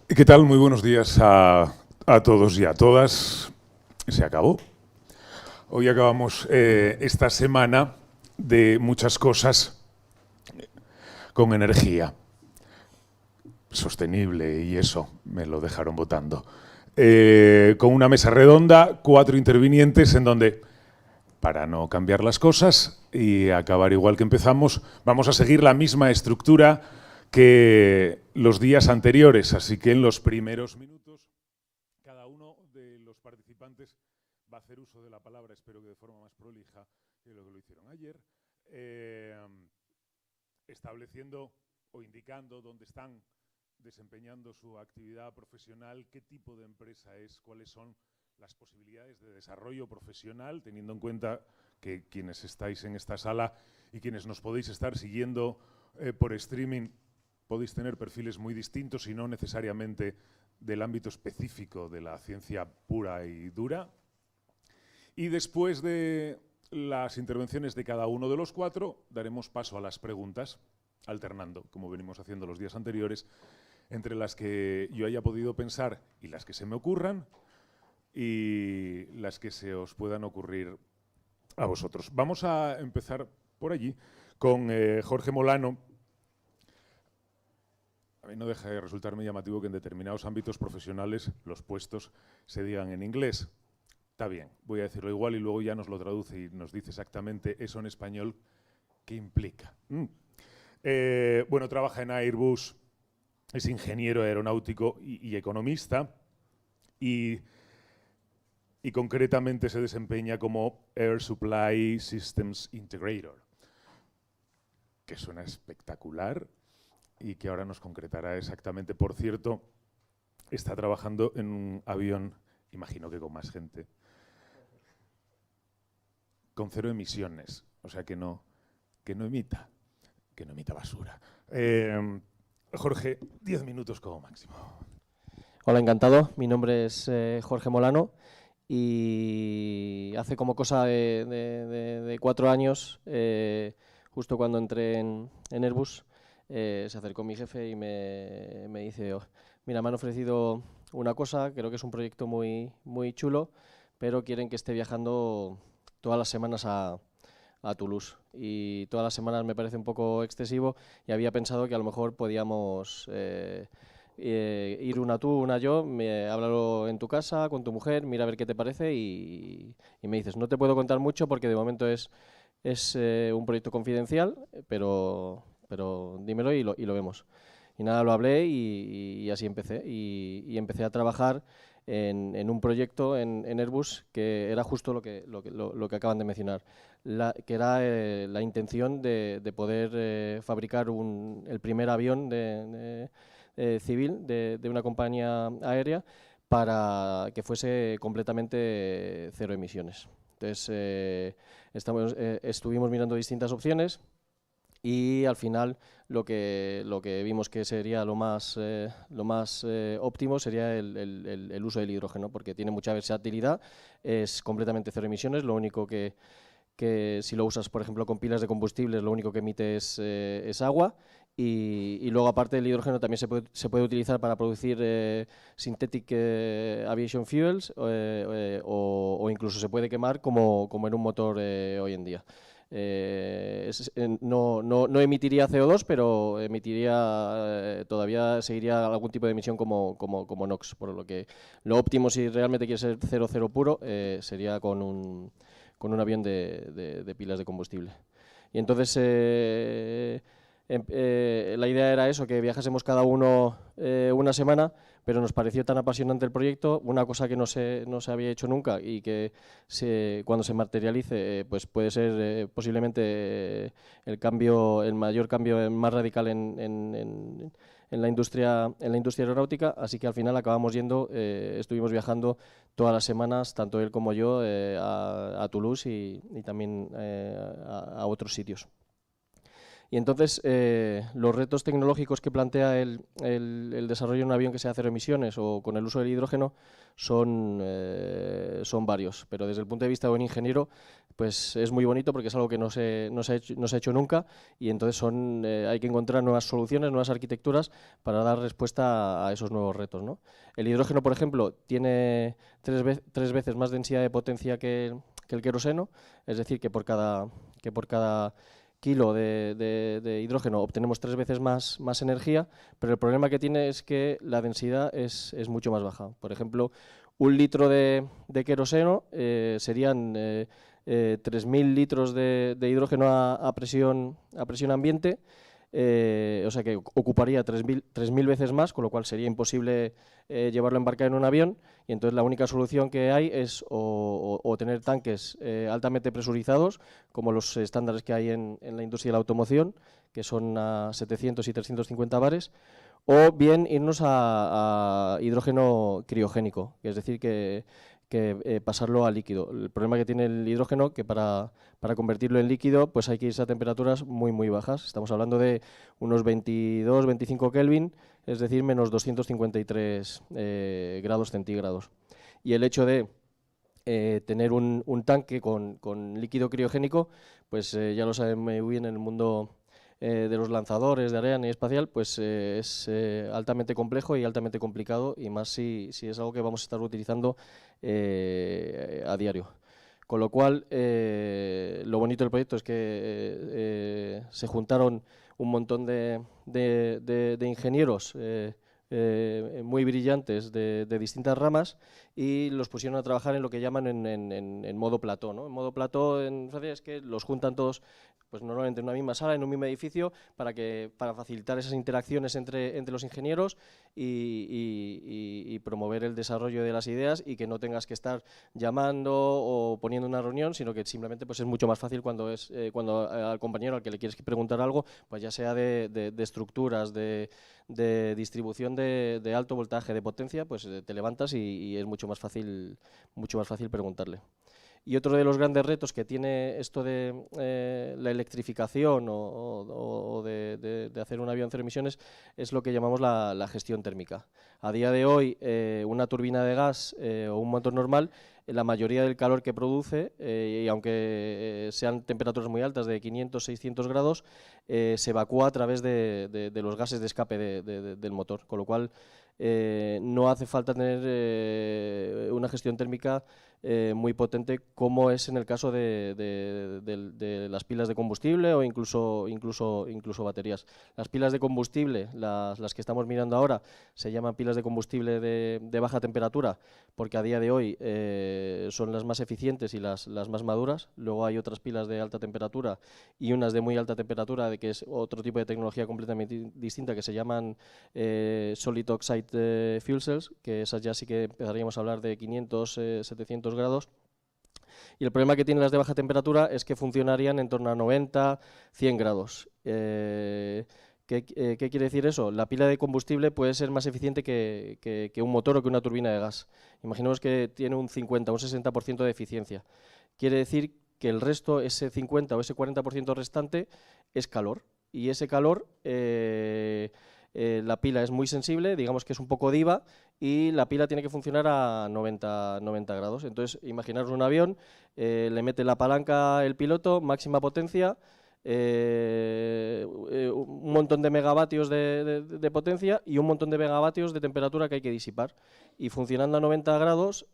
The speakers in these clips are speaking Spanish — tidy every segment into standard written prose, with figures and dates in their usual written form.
¿Qué tal? Muy buenos días a todos y a todas. Se acabó. Hoy acabamos esta semana de muchas cosas con energía sostenible y eso, me lo dejaron votando. Con una mesa redonda, 4 intervinientes en donde, para no cambiar las cosas y acabar igual que empezamos, vamos a seguir la misma estructura que los días anteriores, así que en los primeros minutos cada uno de los participantes va a hacer uso de la palabra, espero que de forma más prolija que lo que lo hicieron ayer, estableciendo o indicando dónde están desempeñando su actividad profesional, qué tipo de empresa es, cuáles son las posibilidades de desarrollo profesional, teniendo en cuenta que quienes estáis en esta sala y quienes nos podéis estar siguiendo por streaming podéis tener perfiles muy distintos y no necesariamente del ámbito específico de la ciencia pura y dura. Y después de las intervenciones de cada uno de los 4, daremos paso a las preguntas, alternando, como venimos haciendo los días anteriores, entre las que yo haya podido pensar y las que se me ocurran y las que se os puedan ocurrir a vosotros. Vamos a empezar por allí con Jorge Molano. A mí no deja de resultarme llamativo que en determinados ámbitos profesionales los puestos se digan en inglés. Está bien, voy a decirlo igual y luego ya nos lo traduce y nos dice exactamente eso en español qué implica. Bueno, trabaja en Airbus, es ingeniero aeronáutico y economista y concretamente se desempeña como Air Supply Systems Integrator, que suena espectacular y que ahora nos concretará exactamente. Por cierto, está trabajando en un avión, imagino que con más gente, con 0 emisiones, o sea que no emita basura. Jorge, 10 minutos como máximo. Hola, encantado. Mi nombre es Jorge Molano y hace como cosa de 4 años, justo cuando entré en Airbus, se acercó mi jefe y me dice, "Oh, mira, me han ofrecido una cosa, creo que es un proyecto muy, muy chulo, pero quieren que esté viajando todas las semanas a Toulouse. Y todas las semanas me parece un poco excesivo y había pensado que a lo mejor podíamos ir una tú, una yo, háblalo en tu casa, con tu mujer, mira a ver qué te parece y me dices, no te puedo contar mucho porque de momento es un proyecto confidencial, pero dímelo y lo vemos. Y nada, lo hablé y así empecé. Y empecé a trabajar en un proyecto en Airbus que era justo lo que acaban de mencionar, que era la intención de poder fabricar el primer avión civil de una compañía aérea para que fuese completamente cero emisiones. Entonces, estuvimos mirando distintas opciones y al final lo que vimos que sería lo más óptimo sería el uso del hidrógeno, porque tiene mucha versatilidad, es completamente cero emisiones, lo único que si lo usas, por ejemplo, con pilas de combustibles, lo único que emite es agua. Y luego, aparte del hidrógeno, también se puede utilizar para producir synthetic aviation fuels o incluso se puede quemar como en un motor hoy en día. No emitiría CO2, pero todavía seguiría algún tipo de emisión como NOx, por lo que lo óptimo, si realmente quieres ser cero puro, sería con un avión de pilas de combustible. Y entonces la idea era eso, que viajásemos cada uno una semana, pero nos pareció tan apasionante el proyecto, una cosa que no se había hecho nunca y que cuando se materialice pues puede ser posiblemente el mayor cambio más radical en la industria aeronáutica, así que al final acabamos estuvimos viajando todas las semanas, tanto él como yo, a Toulouse y también a otros sitios. Y entonces los retos tecnológicos que plantea el desarrollo de un avión que sea cero emisiones o con el uso del hidrógeno son varios, pero desde el punto de vista de un ingeniero pues es muy bonito porque es algo que no se ha hecho nunca, y entonces hay que encontrar nuevas soluciones, nuevas arquitecturas para dar respuesta a esos nuevos retos, ¿no? El hidrógeno, por ejemplo, tiene tres veces más densidad de potencia que el queroseno, es decir, que por cada kilo de hidrógeno obtenemos 3 veces más energía, pero el problema que tiene es que la densidad es mucho más baja. Por ejemplo, 1 litro de queroseno serían 3.000 litros de hidrógeno a presión ambiente, o sea que ocuparía 3.000 veces más, con lo cual sería imposible llevarlo embarcado en un avión, y entonces la única solución que hay es o tener tanques altamente presurizados, como los estándares que hay en la industria de la automoción, que son a 700 y 350 bares, o bien irnos a hidrógeno criogénico, es decir, que pasarlo a líquido. El problema que tiene el hidrógeno, que para convertirlo en líquido pues hay que irse a temperaturas muy bajas. Estamos hablando de unos 22-25 Kelvin, es decir, menos 253 grados centígrados. Y el hecho de tener un tanque con líquido criogénico, pues ya lo saben muy bien en el mundo de los lanzadores de Ariane y espacial, pues es altamente complejo y altamente complicado, y más si es algo que vamos a estar utilizando a diario. Con lo cual, lo bonito del proyecto es que se juntaron un montón de ingenieros muy brillantes de distintas ramas, y los pusieron a trabajar en lo que llaman en modo plató, ¿no? En modo plató en Francia es que los juntan todos pues normalmente en una misma sala, en un mismo edificio, para facilitar esas interacciones entre los ingenieros y promover el desarrollo de las ideas, y que no tengas que estar llamando o poniendo una reunión, sino que simplemente pues es mucho más fácil cuando al compañero al que le quieres preguntar algo, pues ya sea de estructuras, de distribución de alto voltaje, de potencia, pues te levantas y es mucho más fácil preguntarle. Y otro de los grandes retos que tiene esto de la electrificación o de hacer un avión cero emisiones es lo que llamamos la gestión térmica. A día de hoy, una turbina de gas o un motor normal, la mayoría del calor que produce, y aunque sean temperaturas muy altas de 500-600 grados, se evacúa a través de los gases de escape del motor, con lo cual no hace falta tener una gestión térmica muy potente, como es en el caso de las pilas de combustible o incluso baterías. Las pilas de combustible, las que estamos mirando ahora, se llaman pilas de combustible de baja temperatura, porque a día de hoy son las más eficientes y las más maduras. Luego hay otras pilas de alta temperatura y unas de muy alta temperatura, que es otro tipo de tecnología completamente distinta, que se llaman Solid Oxide Fuel Cells, que esas ya sí que empezaríamos a hablar de 500-700 grados. Y el problema que tienen las de baja temperatura es que funcionarían en torno a 90-100 grados. ¿Qué quiere decir eso? La pila de combustible puede ser más eficiente que un motor o que una turbina de gas. Imaginemos que tiene un 50 o un 60% de eficiencia. Quiere decir que el resto, ese 50 o ese 40% restante, es calor. Y ese calor, la pila es muy sensible, digamos que es un poco diva, y la pila tiene que funcionar a 90 grados. Entonces, imaginaros un avión, le mete la palanca el piloto, máxima potencia, un montón de megavatios de potencia y un montón de megavatios de temperatura que hay que disipar. Y funcionando a 90 grados,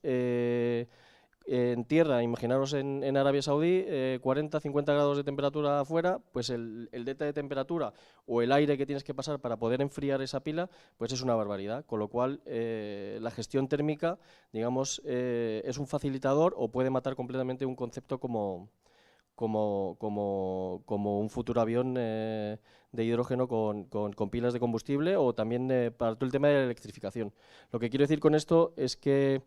en tierra, imaginaros en Arabia Saudí, 40-50 grados de temperatura afuera, pues el delta de temperatura o el aire que tienes que pasar para poder enfriar esa pila, pues es una barbaridad. Con lo cual, la gestión térmica, digamos, es un facilitador o puede matar completamente un concepto como un futuro avión de hidrógeno con pilas de combustible, o también para todo el tema de la electrificación. Lo que quiero decir con esto es que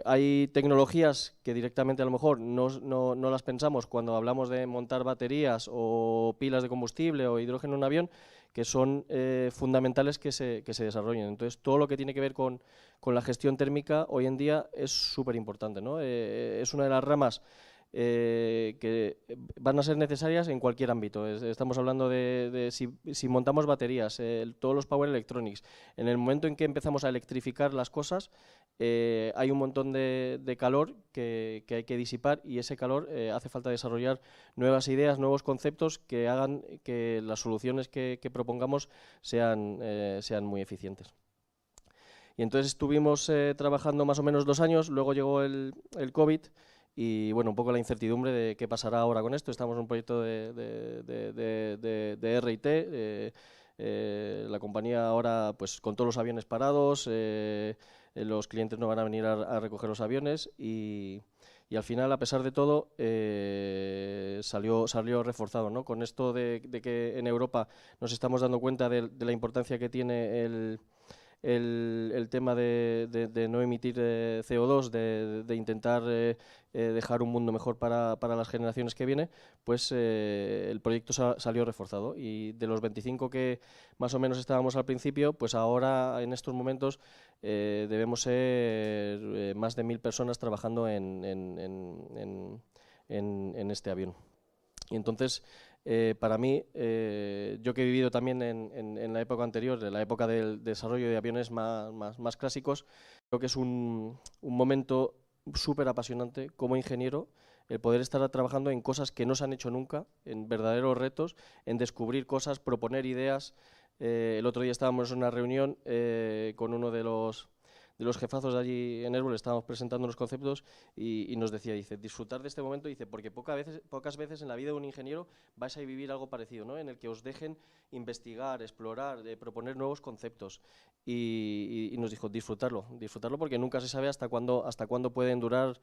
hay tecnologías que directamente a lo mejor no las pensamos cuando hablamos de montar baterías o pilas de combustible o hidrógeno en un avión, que son fundamentales que se desarrollen. Entonces, todo lo que tiene que ver con la gestión térmica hoy en día es súper importante, ¿no? Es una de las ramas que van a ser necesarias en cualquier ámbito. Estamos hablando de si montamos baterías, todos los power electronics. En el momento en que empezamos a electrificar las cosas, hay un montón de calor que hay que disipar, y ese calor hace falta desarrollar nuevas ideas, nuevos conceptos que hagan que las soluciones que propongamos sean muy eficientes. Y entonces estuvimos trabajando más o menos 2 años, luego llegó el COVID y bueno, un poco la incertidumbre de qué pasará ahora con esto. Estamos en un proyecto de R&T, la compañía ahora pues con todos los aviones parados, los clientes no van a venir a recoger los aviones y al final, a pesar de todo, salió reforzado, ¿no? Con esto de que en Europa nos estamos dando cuenta de la importancia que tiene el tema de no emitir CO2, de intentar dejar un mundo mejor para las generaciones que vienen, pues el proyecto salió reforzado, y de los 25 que más o menos estábamos al principio, pues ahora en estos momentos debemos ser más de 1000 personas trabajando en este avión. Y entonces, para mí, yo que he vivido también en la época anterior, en la época del desarrollo de aviones más clásicos, creo que es un momento súper apasionante como ingeniero, el poder estar trabajando en cosas que no se han hecho nunca, en verdaderos retos, en descubrir cosas, proponer ideas. El otro día estábamos en una reunión con uno de los jefazos de allí en Airbus, estábamos presentando unos conceptos y nos decía, dice, disfrutar de este momento, dice, porque pocas veces en la vida de un ingeniero vais a vivir algo parecido, ¿no? En el que os dejen investigar, explorar, proponer nuevos conceptos, y nos dijo, disfrutarlo porque nunca se sabe hasta cuándo pueden durar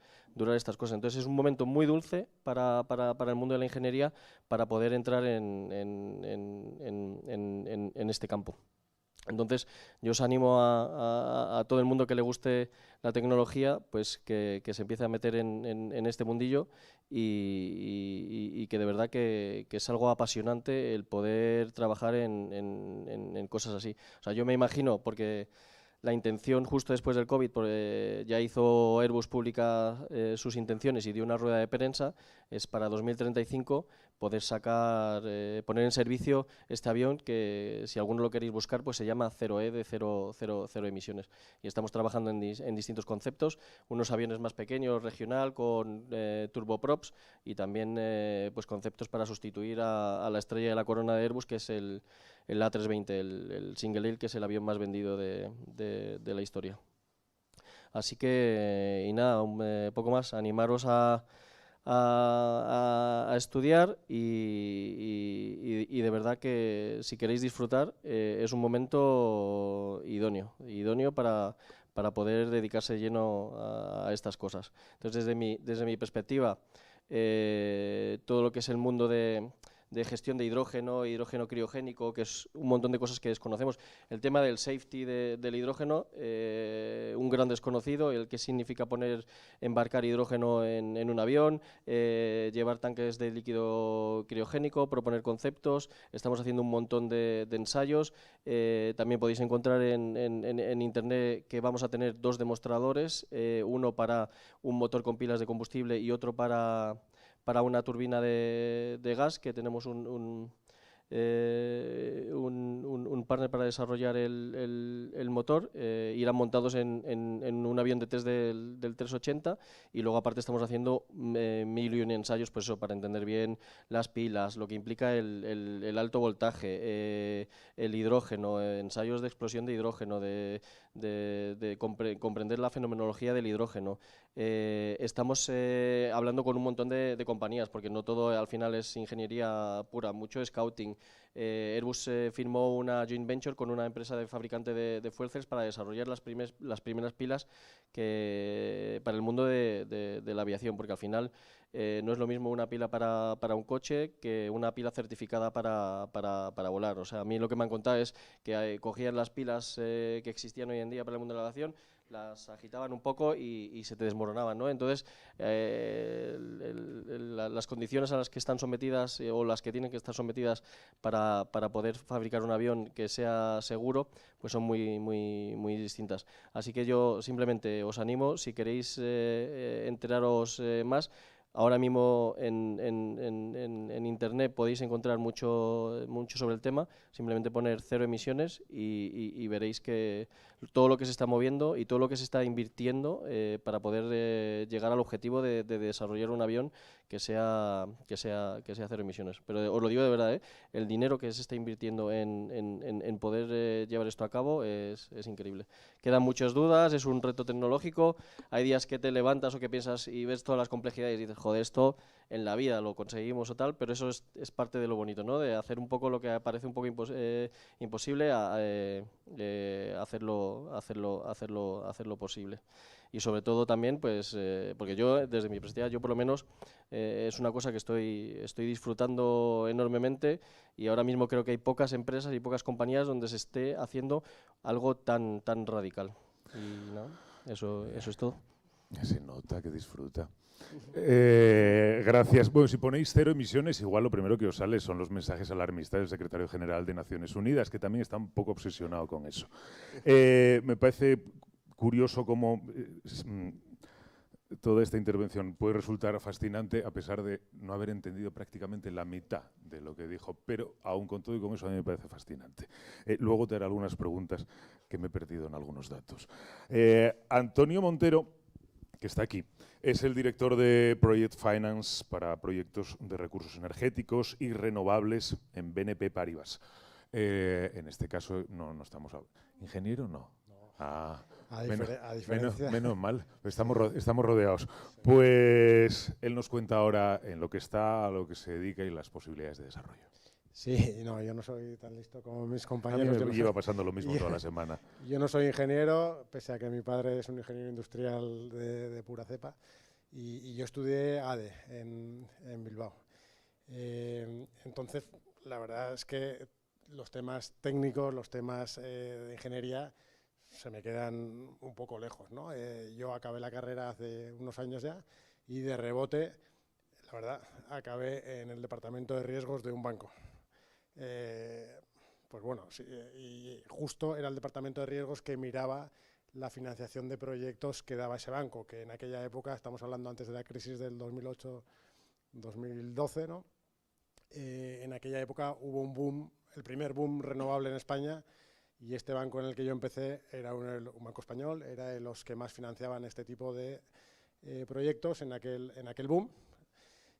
estas cosas. Entonces es un momento muy dulce para el mundo de la ingeniería, para poder entrar en este campo. Entonces, yo os animo a todo el mundo que le guste la tecnología, pues que se empiece a meter en este mundillo, y que de verdad que es algo apasionante el poder trabajar en cosas así. O sea, yo me imagino, porque la intención justo después del COVID, ya hizo Airbus pública sus intenciones y dio una rueda de prensa, es para 2035 poder poner en servicio este avión que, si alguno lo queréis buscar, pues se llama 0E, de cero emisiones. Y estamos trabajando en distintos conceptos, unos aviones más pequeños, regional, con turboprops, y también pues conceptos para sustituir a la estrella de la corona de Airbus, que es el A320, el single aisle, que es el avión más vendido de la historia. Así que, y nada, poco más, animaros a estudiar, y de verdad que si queréis disfrutar, es un momento idóneo para poder dedicarse lleno a estas cosas. Entonces, desde mi perspectiva, todo lo que es el mundo de gestión de hidrógeno criogénico, que es un montón de cosas que desconocemos. El tema del safety del hidrógeno, un gran desconocido, el que significa embarcar hidrógeno en un avión, llevar tanques de líquido criogénico, proponer conceptos. Estamos haciendo un montón de ensayos. También podéis encontrar en internet que vamos a tener 2 demostradores, uno para un motor con pilas de combustible y otro para una turbina de gas, que tenemos un partner para desarrollar el motor. Irán montados en un avión de test del 380, y luego aparte estamos haciendo 1000 ensayos, pues eso, para entender bien las pilas, lo que implica el alto voltaje, el hidrógeno, ensayos de explosión de hidrógeno, de comprender la fenomenología del hidrógeno. Estamos hablando con un montón de compañías, porque no todo al final es ingeniería pura, mucho scouting. Airbus firmó una joint venture con una empresa de fabricante de fuel cells para desarrollar las primeras pilas para el mundo de la aviación, porque al final no es lo mismo una pila para un coche que una pila certificada para volar. O sea, a mí lo que me han contado es que cogían las pilas que existían hoy en día para el mundo de la aviación, las agitaban un poco y se te desmoronaban, ¿no? Entonces, las condiciones a las que están sometidas o las que tienen que estar sometidas para poder fabricar un avión que sea seguro, pues son muy distintas. Así que yo simplemente os animo, si queréis enteraros más, Ahora mismo en Internet podéis encontrar mucho sobre el tema, simplemente poner 0 emisiones y veréis que todo lo que se está moviendo y todo lo que se está invirtiendo para poder llegar al objetivo de desarrollar un avión que sea 0 emisiones. Pero os lo digo de verdad, el dinero que se está invirtiendo en poder llevar esto a cabo es increíble. Quedan muchas dudas, es un reto tecnológico, hay días que te levantas o que piensas y ves todas las complejidades y dices, joder, esto en la vida lo conseguimos o tal, pero eso es parte de lo bonito, ¿no? De hacer un poco lo que parece un poco imposible, hacerlo posible. Y sobre todo también, pues, porque yo, desde mi perspectiva, yo por lo menos, es una cosa que estoy disfrutando enormemente y ahora mismo creo que hay pocas empresas y pocas compañías donde se esté haciendo algo tan radical. Y no, eso es todo. Se nota que disfruta. Gracias. Bueno, si ponéis 0 emisiones, igual lo primero que os sale son los mensajes alarmistas del secretario general de Naciones Unidas, que también está un poco obsesionado con eso. Me parece curioso cómo toda esta intervención puede resultar fascinante a pesar de no haber entendido prácticamente la mitad de lo que dijo, pero aún con todo y con eso a mí me parece fascinante. Luego te haré algunas preguntas que me he perdido en algunos datos. Antonio Montero, que está aquí, es el director de Project Finance para proyectos de recursos energéticos y renovables en BNP Paribas. En este caso no estamos... ¿Ingeniero? No. Menos mal, estamos rodeados. Pues él nos cuenta ahora en lo que está, a lo que se dedica y las posibilidades de desarrollo. Sí, no, yo no soy tan listo como mis compañeros. A mí me lleva pasando lo mismo toda la semana. Yo no soy ingeniero, pese a que mi padre es un ingeniero industrial de pura cepa, y yo estudié ADE en Bilbao. Entonces, la verdad es que los temas técnicos, los temas de ingeniería, se me quedan un poco lejos, ¿no? Yo acabé la carrera hace unos años ya y de rebote, la verdad, acabé en el departamento de riesgos de un banco. Pues bueno, sí, y justo era el departamento de riesgos que miraba la financiación de proyectos que daba ese banco, que en aquella época, estamos hablando antes de la crisis del 2008-2012, ¿no? En aquella época hubo un boom, el primer boom renovable en España, y este banco en el que yo empecé era un banco español, era de los que más financiaban este tipo de proyectos en aquel boom.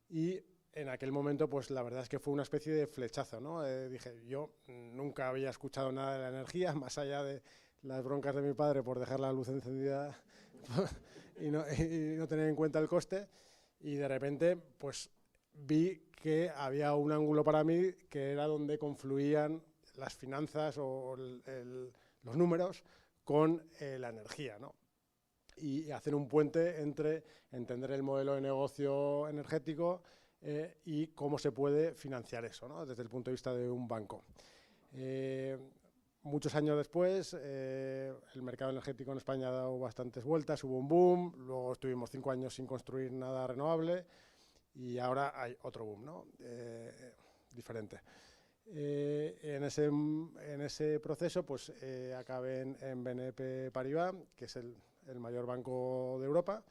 Y en aquel momento, pues la verdad es que fue una especie de flechazo, ¿no? Dije, yo nunca había escuchado nada de la energía, más allá de las broncas de mi padre por dejar la luz encendida y no tener en cuenta el coste. Y de repente, pues vi que había un ángulo para mí que era donde confluían las finanzas o los números con la energía, ¿no? Y hacer un puente entre entender el modelo de negocio energético y cómo se puede financiar eso, ¿no? Desde el punto de vista de un banco. Muchos años después, el mercado energético en España ha dado bastantes vueltas, hubo un boom, luego estuvimos 5 años sin construir nada renovable y ahora hay otro boom, ¿no? Diferente. En ese proceso, pues acabé en BNP Paribas, que es el mayor banco de Europa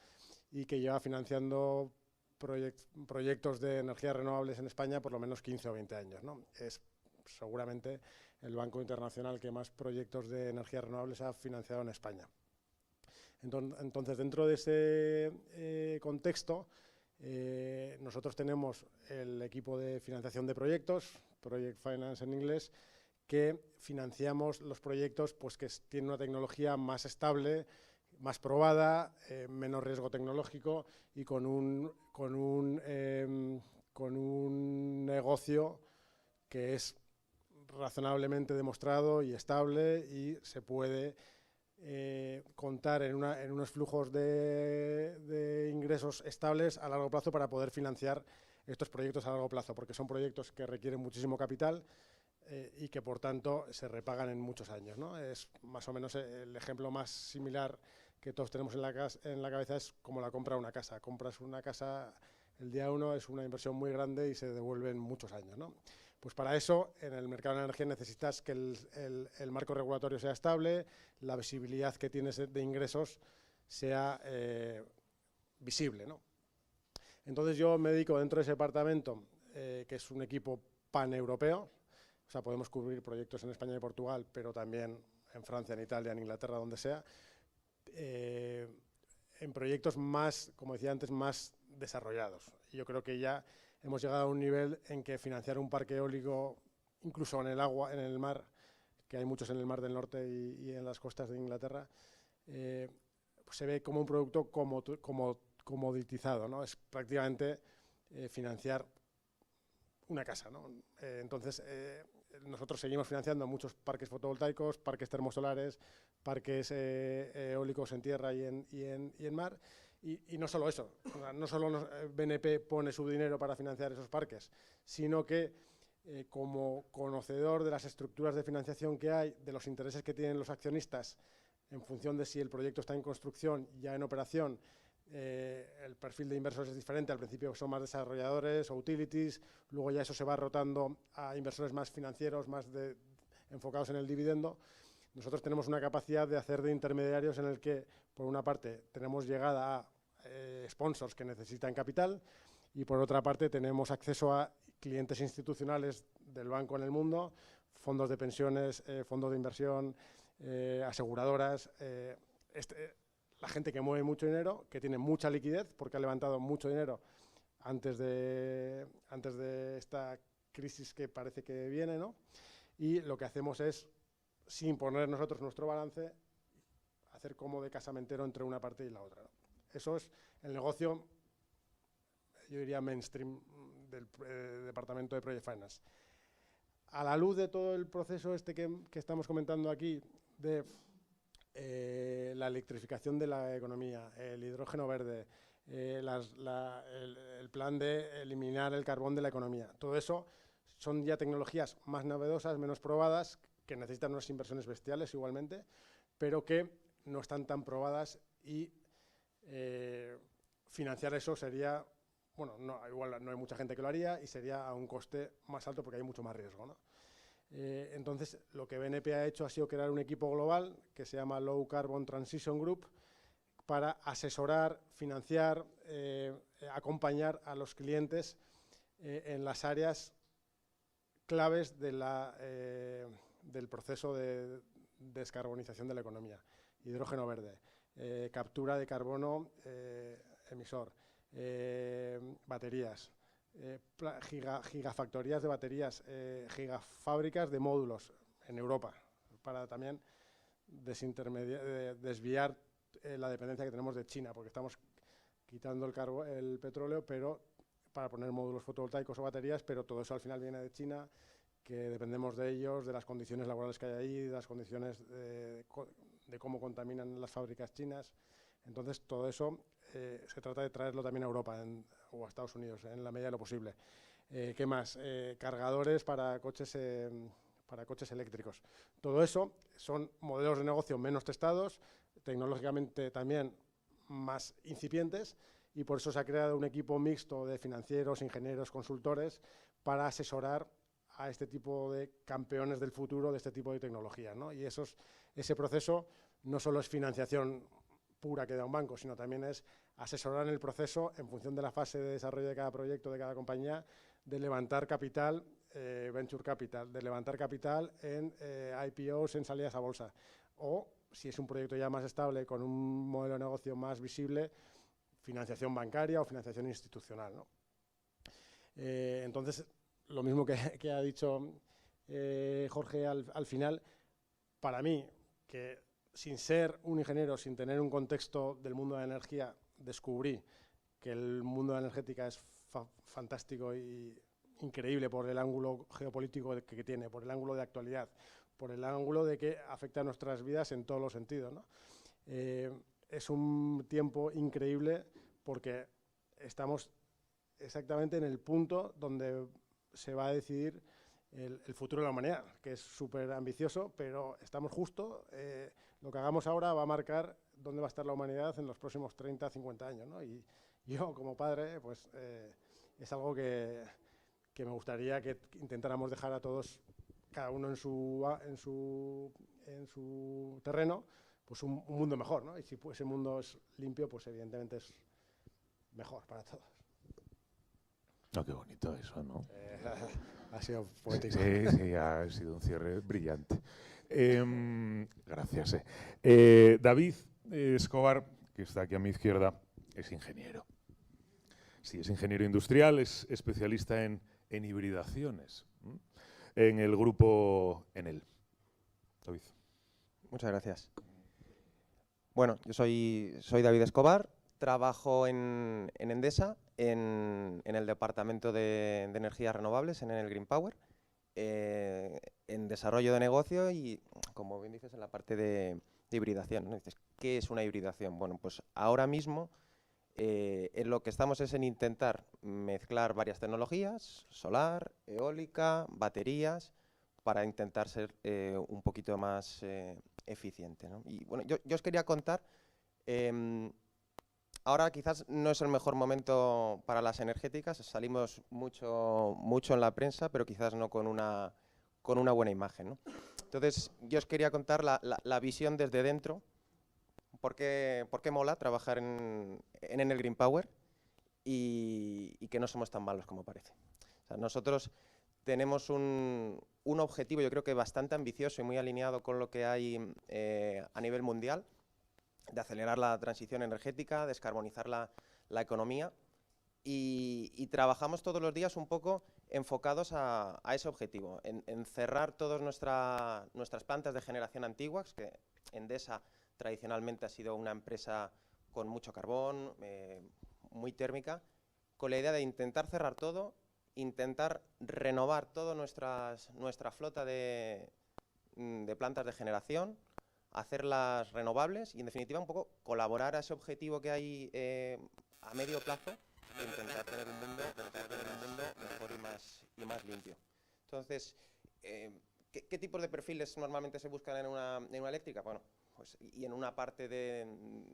y que lleva financiando proyectos de energías renovables en España por lo menos 15 o 20 años, ¿no? Es seguramente el banco internacional que más proyectos de energías renovables ha financiado en España. Entonces, dentro de ese contexto, nosotros tenemos el equipo de financiación de proyectos, Project Finance en inglés, que financiamos los proyectos pues, que tienen una tecnología más estable, más probada, menos riesgo tecnológico y con un negocio que es razonablemente demostrado y estable y se puede contar en unos flujos de ingresos estables a largo plazo para poder financiar estos proyectos a largo plazo, porque son proyectos que requieren muchísimo capital y que por tanto se repagan en muchos años, ¿no? Es más o menos el ejemplo más similar que todos tenemos en la cabeza es como la compra de una casa. Compras una casa el día 1, es una inversión muy grande y se devuelve en muchos años, ¿no? Pues para eso, en el mercado de la energía necesitas que el marco regulatorio sea estable, la visibilidad que tienes de ingresos sea visible, ¿no? Entonces yo me dedico dentro de ese departamento, que es un equipo paneuropeo, o sea, podemos cubrir proyectos en España y Portugal, pero también en Francia, en Italia, en Inglaterra, donde sea, en proyectos más, como decía antes, más desarrollados. Y yo creo que ya hemos llegado a un nivel en que financiar un parque eólico, incluso en el agua, en el mar, que hay muchos en el Mar del Norte y en las costas de Inglaterra, pues se ve como un producto comoditizado, ¿no? Es prácticamente financiar una casa, ¿no? Entonces, nosotros seguimos financiando muchos parques fotovoltaicos, parques termosolares, parques eólicos en tierra y en mar. Y no solo eso, no solo BNP pone su dinero para financiar esos parques, sino que como conocedor de las estructuras de financiación que hay, de los intereses que tienen los accionistas en función de si el proyecto está en construcción, ya en operación, el perfil de inversores es diferente. Al principio son más desarrolladores o utilities, luego ya eso se va rotando a inversores más financieros, enfocados en el dividendo. Nosotros tenemos una capacidad de hacer de intermediarios en el que, por una parte, tenemos llegada a sponsors que necesitan capital y, por otra parte, tenemos acceso a clientes institucionales del banco en el mundo, fondos de pensiones, fondos de inversión, aseguradoras, la gente que mueve mucho dinero, que tiene mucha liquidez porque ha levantado mucho dinero antes de esta crisis que parece que viene, ¿no? Y lo que hacemos es, sin poner nosotros nuestro balance, hacer como de casamentero entre una parte y la otra, ¿no? Eso es el negocio, yo diría, mainstream del departamento de Project Finance. A la luz de todo el proceso que estamos comentando aquí, de la electrificación de la economía, el hidrógeno verde, el plan de eliminar el carbón de la economía, todo eso son ya tecnologías más novedosas, menos probadas, que necesitan unas inversiones bestiales igualmente, pero que no están tan probadas y financiar eso sería, bueno, igual no hay mucha gente que lo haría y sería a un coste más alto porque hay mucho más riesgo, ¿no? Entonces, lo que BNP ha hecho ha sido crear un equipo global que se llama Low Carbon Transition Group para asesorar, financiar, acompañar a los clientes en las áreas claves del proceso de descarbonización de la economía. Hidrógeno verde, captura de carbono emisor, baterías, gigafactorías de baterías, gigafábricas de módulos en Europa, para también desviar la dependencia que tenemos de China, porque estamos quitando el petróleo, pero para poner módulos fotovoltaicos o baterías, pero todo eso al final viene de China, que dependemos de ellos, de las condiciones laborales que hay ahí, de las condiciones de cómo contaminan las fábricas chinas. Entonces, todo eso se trata de traerlo también a Europa o a Estados Unidos, en la medida de lo posible. ¿Qué más? Cargadores para coches eléctricos. Todo eso son modelos de negocio menos testados, tecnológicamente también más incipientes, y por eso se ha creado un equipo mixto de financieros, ingenieros, consultores, para asesorar a este tipo de campeones del futuro de este tipo de tecnología, ¿no? Y ese proceso no solo es financiación pura que da un banco, sino también es asesorar en el proceso en función de la fase de desarrollo de cada proyecto, de cada compañía, de levantar capital, venture capital, de levantar capital en IPOs, en salidas a bolsa, o si es un proyecto ya más estable, con un modelo de negocio más visible, financiación bancaria o financiación institucional, ¿no? Entonces, lo mismo que ha dicho Jorge al final, para mí, que sin ser un ingeniero, sin tener un contexto del mundo de la energía, descubrí que el mundo de la energética es fantástico y increíble por el ángulo geopolítico que tiene, por el ángulo de actualidad, por el ángulo de que afecta a nuestras vidas en todos los sentidos, ¿no? Es un tiempo increíble porque estamos exactamente en el punto donde se va a decidir el futuro de la humanidad, que es súper ambicioso, pero estamos justo. Lo que hagamos ahora va a marcar dónde va a estar la humanidad en los próximos 30, 50 años, ¿no? Y yo, como padre, pues es algo que me gustaría que intentáramos dejar a todos, cada uno en su terreno, pues un mundo mejor, ¿no? Y si ese mundo es limpio, pues evidentemente es mejor para todos. No, qué bonito eso, ¿no? Ha sido poético. Sí, ha sido un cierre brillante. Gracias. David Escobar, que está aquí a mi izquierda, es ingeniero. Sí, es ingeniero industrial, es especialista en hibridaciones, en el grupo Enel. David. Muchas gracias. Bueno, yo soy David Escobar, trabajo en Endesa, en el departamento de energías renovables, en el Green Power, en desarrollo de negocio y, como bien dices, en la parte de hibridación, ¿no? Dices, ¿qué es una hibridación? Bueno, pues ahora mismo en lo que estamos es en intentar mezclar varias tecnologías, solar, eólica, baterías, para intentar ser un poquito más eficiente, ¿no? Y bueno, yo os quería contar, ahora quizás no es el mejor momento para las energéticas, salimos mucho en la prensa, pero quizás no con una buena imagen, ¿no? Entonces, yo os quería contar la visión desde dentro. ¿Por qué mola trabajar en el Green Power y que no somos tan malos como parece? O sea, nosotros tenemos un objetivo, yo creo que bastante ambicioso y muy alineado con lo que hay a nivel mundial, de acelerar la transición energética, descarbonizar la economía y trabajamos todos los días un poco enfocados a ese objetivo, en cerrar todas nuestras plantas de generación antiguas, que Endesa tradicionalmente ha sido una empresa con mucho carbón, muy térmica, con la idea de intentar cerrar todo, intentar renovar toda nuestra flota de plantas de generación, hacerlas renovables y, en definitiva, un poco colaborar a ese objetivo que hay a medio plazo de intentar tener un mundo mejor y más limpio. Entonces, ¿qué tipos de perfiles normalmente se buscan en una eléctrica? Bueno, pues, y en una parte de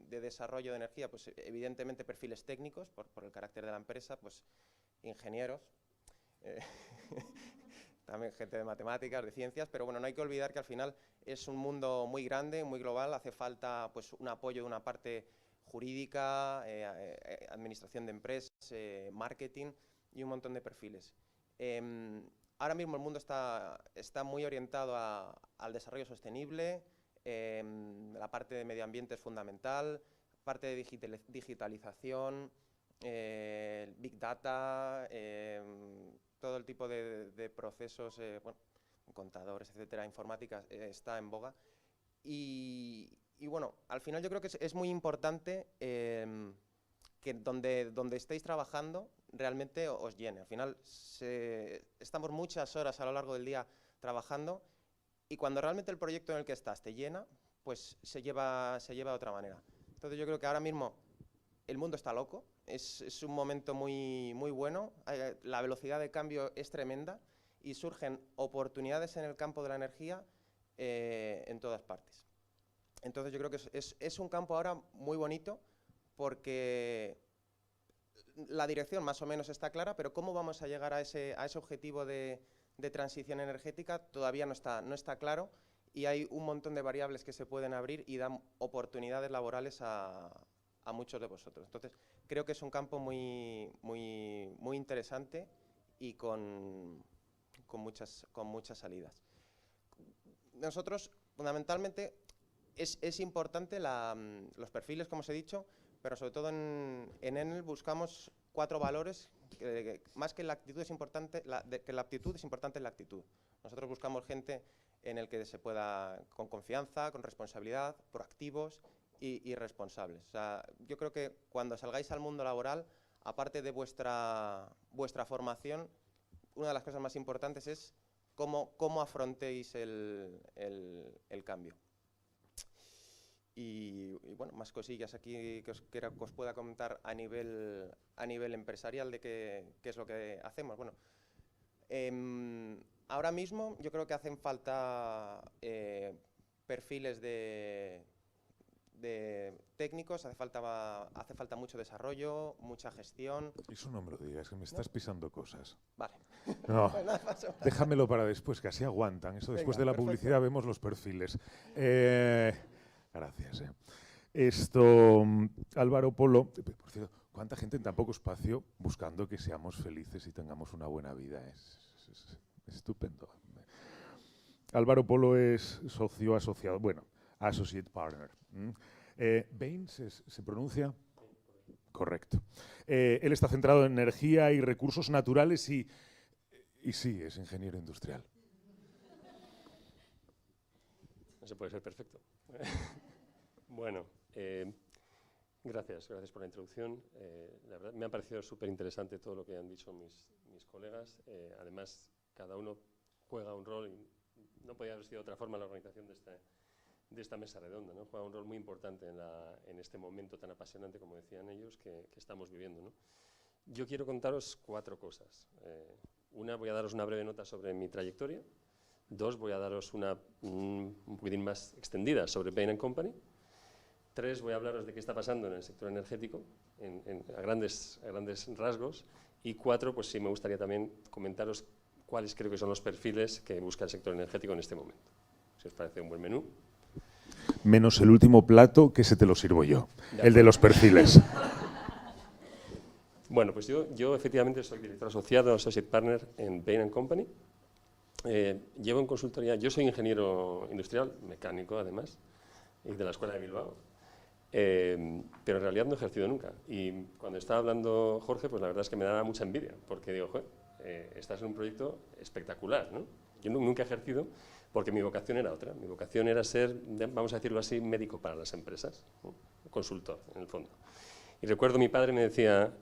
desarrollo de energía, pues evidentemente perfiles técnicos, por el carácter de la empresa, pues ingenieros, también gente de matemáticas, de ciencias, pero bueno, no hay que olvidar que al final es un mundo muy grande, muy global, hace falta pues un apoyo de una parte jurídica, administración de empresas, marketing y un montón de perfiles. Ahora mismo el mundo está muy orientado al desarrollo sostenible, la parte de medio ambiente es fundamental, parte de digitalización, Big Data, todo el tipo de procesos, bueno, contadores, etcétera, informática, está en boga. Y bueno, al final yo creo que es muy importante que donde estéis trabajando realmente os llene. Al final estamos muchas horas a lo largo del día trabajando y cuando realmente el proyecto en el que estás te llena, pues se lleva de otra manera. Entonces yo creo que ahora mismo el mundo está loco, es un momento muy, muy bueno, la velocidad de cambio es tremenda y surgen oportunidades en el campo de la energía en todas partes. Entonces yo creo que es un campo ahora muy bonito porque la dirección más o menos está clara, pero cómo vamos a llegar a ese objetivo de transición energética todavía no está claro y hay un montón de variables que se pueden abrir y dan oportunidades laborales a muchos de vosotros. Entonces, creo que es un campo muy, muy, muy interesante y con muchas salidas. Nosotros, fundamentalmente, es importante los perfiles, como os he dicho, pero sobre todo en Enel buscamos 4 valores, más que la actitud es importante, que la aptitud es importante en la actitud. Nosotros buscamos gente en el que se pueda, con confianza, con responsabilidad, proactivos y responsables. O sea, yo creo que cuando salgáis al mundo laboral, aparte de vuestra formación, una de las cosas más importantes es cómo afrontéis el cambio. Y bueno, más cosillas aquí que os pueda comentar a nivel empresarial de qué es lo que hacemos. Bueno, ahora mismo yo creo que hacen falta perfiles de técnicos, hace falta mucho desarrollo, mucha gestión. Eso no me lo digas, que me estás pisando cosas. Vale. No, déjamelo para después, que así aguantan. Eso después de la publicidad vemos los perfiles. Gracias. Álvaro Polo, por cierto, ¿Cuánta gente en tan poco espacio buscando que seamos felices y tengamos una buena vida? Es estupendo. Álvaro Polo es socio asociado, bueno, associate partner. Bain se pronuncia correcto. Él está centrado en energía y recursos naturales y sí, es ingeniero industrial. No se puede ser perfecto. Bueno, gracias por la introducción. La verdad, me ha parecido súper interesante todo lo que han dicho mis colegas. Además, cada uno juega un rol, y no podía haber sido de otra forma la organización de esta mesa redonda, ¿no? Juega un rol muy importante en este momento tan apasionante, como decían ellos, que estamos viviendo, ¿no? Yo quiero contaros 4 cosas. Una, voy a daros una breve nota sobre mi trayectoria. 2, voy a daros una un poquitín más extendida sobre Bain & Company. 3, voy a hablaros de qué está pasando en el sector energético a grandes rasgos. Y 4, pues sí me gustaría también comentaros cuáles creo que son los perfiles que busca el sector energético en este momento. Si os parece un buen menú. Menos el último plato, que se te lo sirvo yo, el de los perfiles. Bueno, pues yo efectivamente soy director asociado, associate partner en Bain & Company. Llevo en consultoría, yo soy ingeniero industrial, mecánico además, y de la Escuela de Bilbao, pero en realidad no he ejercido nunca. Y cuando estaba hablando Jorge, pues la verdad es que me daba mucha envidia, porque digo, joder, estás en un proyecto espectacular, ¿no? Yo nunca he ejercido porque mi vocación era otra. Mi vocación era ser, vamos a decirlo así, médico para las empresas, ¿no? Consultor, en el fondo. Y recuerdo mi padre me decía,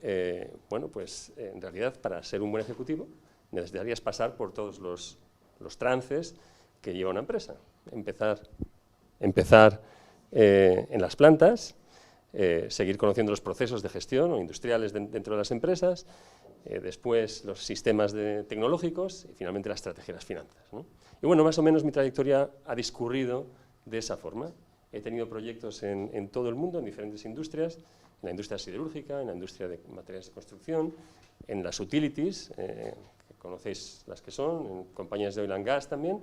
bueno, pues en realidad para ser un buen ejecutivo necesitarías pasar por todos los trances que lleva una empresa. Empezar en las plantas, seguir conociendo los procesos de gestión o industriales dentro de las empresas, después los sistemas tecnológicos y finalmente la estrategia de las finanzas, ¿no? Y bueno, más o menos mi trayectoria ha discurrido de esa forma. He tenido proyectos en todo el mundo, en diferentes industrias, en la industria siderúrgica, en la industria de materiales de construcción, en las utilities, que conocéis las que son, en compañías de oil and gas también,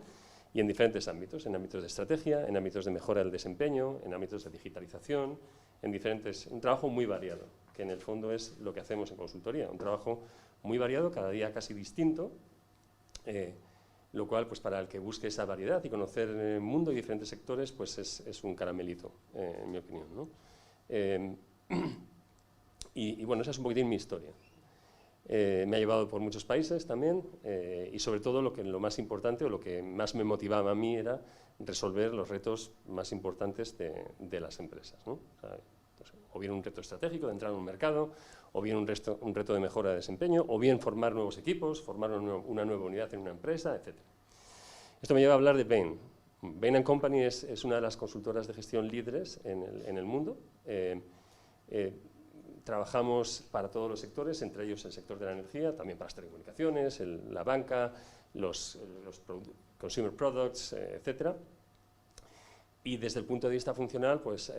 y en diferentes ámbitos, en ámbitos de estrategia, en ámbitos de mejora del desempeño, en ámbitos de digitalización, un trabajo muy variado, que en el fondo es lo que hacemos en consultoría, un trabajo muy variado, cada día casi distinto, lo cual, pues para el que busque esa variedad y conocer el mundo y diferentes sectores, pues es un caramelito, en mi opinión, ¿no? Y bueno, esa es un poquitín mi historia. Me ha llevado por muchos países también, y sobre todo lo más importante o lo que más me motivaba a mí era resolver los retos más importantes de las empresas, ¿no? O bien un reto estratégico de entrar en un mercado, o bien un reto de mejora de desempeño, o bien formar nuevos equipos, formar una nueva unidad en una empresa, etc. Esto me lleva a hablar de Bain. Bain & Company es una de las consultoras de gestión líderes en el mundo. Trabajamos para todos los sectores, entre ellos el sector de la energía, también para las telecomunicaciones, la banca, los consumer products, etc. Y desde el punto de vista funcional, pues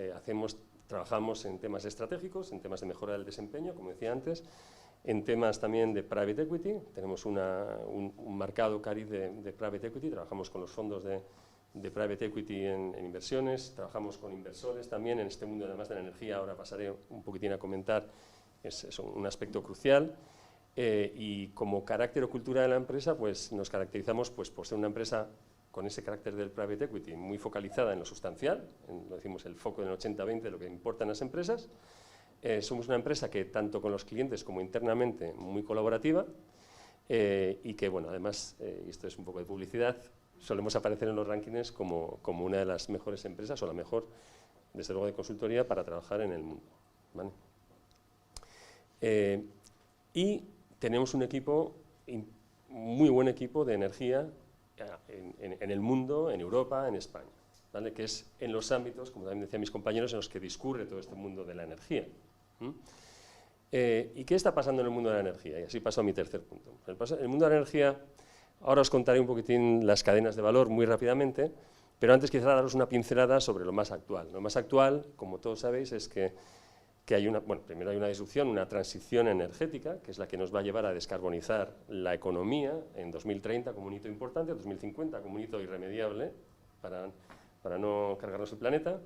trabajamos en temas estratégicos, en temas de mejora del desempeño, como decía antes, en temas también de private equity. Tenemos un mercado cariz de private equity, trabajamos con los fondos de private equity en inversiones, trabajamos con inversores también en este mundo, además de la energía. Ahora pasaré un poquitín a comentar, es un aspecto crucial. Y como carácter o cultura de la empresa, pues nos caracterizamos pues, por ser una empresa con ese carácter del private equity muy focalizada en lo sustancial, lo decimos el foco del 80-20 de lo que importan las empresas. Somos una empresa que tanto con los clientes como internamente muy colaborativa, y que, bueno, además, y esto es un poco de publicidad, solemos aparecer en los rankings como una de las mejores empresas, o la mejor, desde luego, de consultoría para trabajar en el mundo, ¿vale? Y tenemos un equipo, muy buen equipo de energía en el mundo, en Europa, en España, ¿vale? Que es en los ámbitos, como también decían mis compañeros, en los que discurre todo este mundo de la energía. ¿Y qué está pasando en el mundo de la energía? Y así paso a mi tercer punto. El mundo de la energía, ahora os contaré un poquitín las cadenas de valor muy rápidamente, pero antes quizá daros una pincelada sobre lo más actual. Lo más actual, como todos sabéis, es que hay primero hay una disrupción, una transición energética, que es la que nos va a llevar a descarbonizar la economía en 2030 como un hito importante, 2050 como un hito irremediable para no cargarnos el planeta.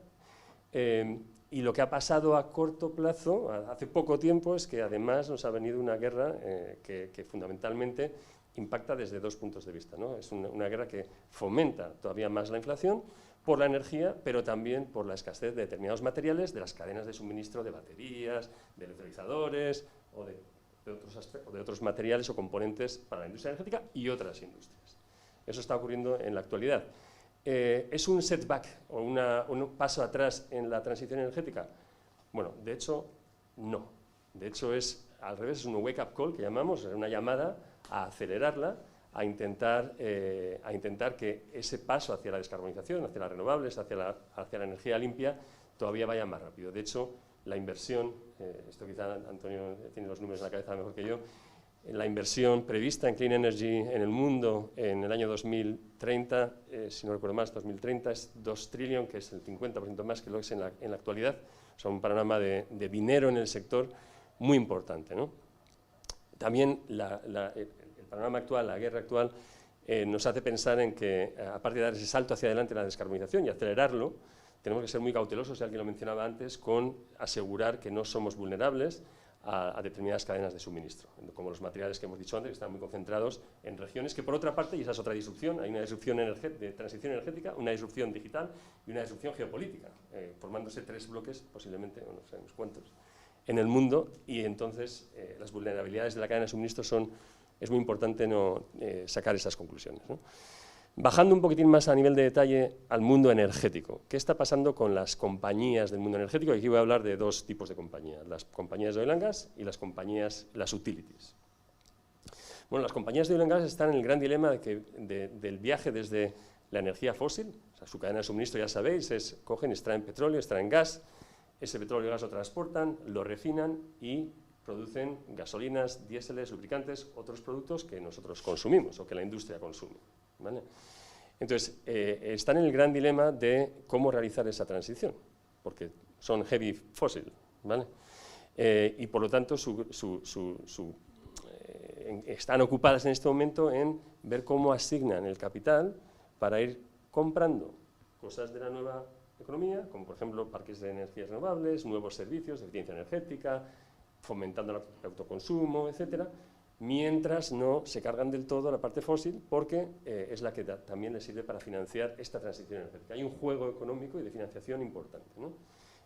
Y lo que ha pasado a corto plazo, hace poco tiempo, es que además nos ha venido una guerra que fundamentalmente impacta desde dos puntos de vista, ¿no? Es una guerra que fomenta todavía más la inflación por la energía, pero también por la escasez de determinados materiales de las cadenas de suministro de baterías, de electrolizadores o de otros materiales o componentes para la industria energética y otras industrias. Eso está ocurriendo en la actualidad. ¿Es un setback o un paso atrás en la transición energética? Bueno, de hecho, no. De hecho, es al revés, es un wake-up call que llamamos, es una llamada a acelerarla, a intentar que ese paso hacia la descarbonización, hacia las renovables, hacia la energía limpia, todavía vaya más rápido. De hecho, la inversión, esto quizá Antonio tiene los números en la cabeza mejor que yo, la inversión prevista en Clean Energy en el mundo en el año 2030, si no recuerdo más, 2030, es 2 trillones, que es el 50% más que lo que es en la actualidad. O sea, un panorama de dinero en el sector muy importante, ¿no? También el panorama actual, la guerra actual, nos hace pensar en que, aparte de dar ese salto hacia adelante en la descarbonización y acelerarlo, tenemos que ser muy cautelosos, ya alguien lo mencionaba antes, con asegurar que no somos vulnerables a determinadas cadenas de suministro, como los materiales que hemos dicho antes, que están muy concentrados en regiones que, por otra parte, y esa es otra disrupción, hay una disrupción de transición energética, una disrupción digital y una disrupción geopolítica, formándose 3 bloques, posiblemente, no sabemos cuántos, en el mundo, y entonces las vulnerabilidades de la cadena de suministro es muy importante sacar esas conclusiones, ¿no? Bajando un poquitín más a nivel de detalle al mundo energético, ¿qué está pasando con las compañías del mundo energético? Aquí voy a hablar de 2 tipos de compañías, las compañías de oil and gas y las utilities. Bueno, las compañías de oil and gas están en el gran dilema del viaje desde la energía fósil, o sea, su cadena de suministro, ya sabéis, cogen, extraen petróleo, extraen gas, ese petróleo y gas lo transportan, lo refinan y producen gasolinas, diéseles, lubricantes, otros productos que nosotros consumimos o que la industria consume, ¿vale? Entonces, están en el gran dilema de cómo realizar esa transición, porque son heavy fossil, ¿vale? Y por lo tanto, están ocupadas en este momento en ver cómo asignan el capital para ir comprando cosas de la nueva economía, como por ejemplo parques de energías renovables, nuevos servicios de eficiencia energética, fomentando el autoconsumo, etcétera, mientras no se cargan del todo la parte fósil, porque es la que también les sirve para financiar esta transición energética. Hay un juego económico y de financiación importante, ¿no?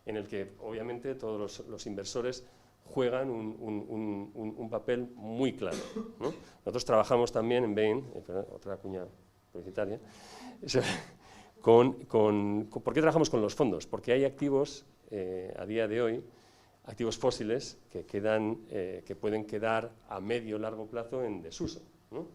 En el que obviamente todos los inversores juegan un papel muy claro, ¿no? Nosotros trabajamos también en Bain, otra cuña publicitaria, ¿por qué trabajamos con los fondos? Porque hay activos a día de hoy, activos fósiles que pueden quedar a medio o largo plazo en desuso, ¿no?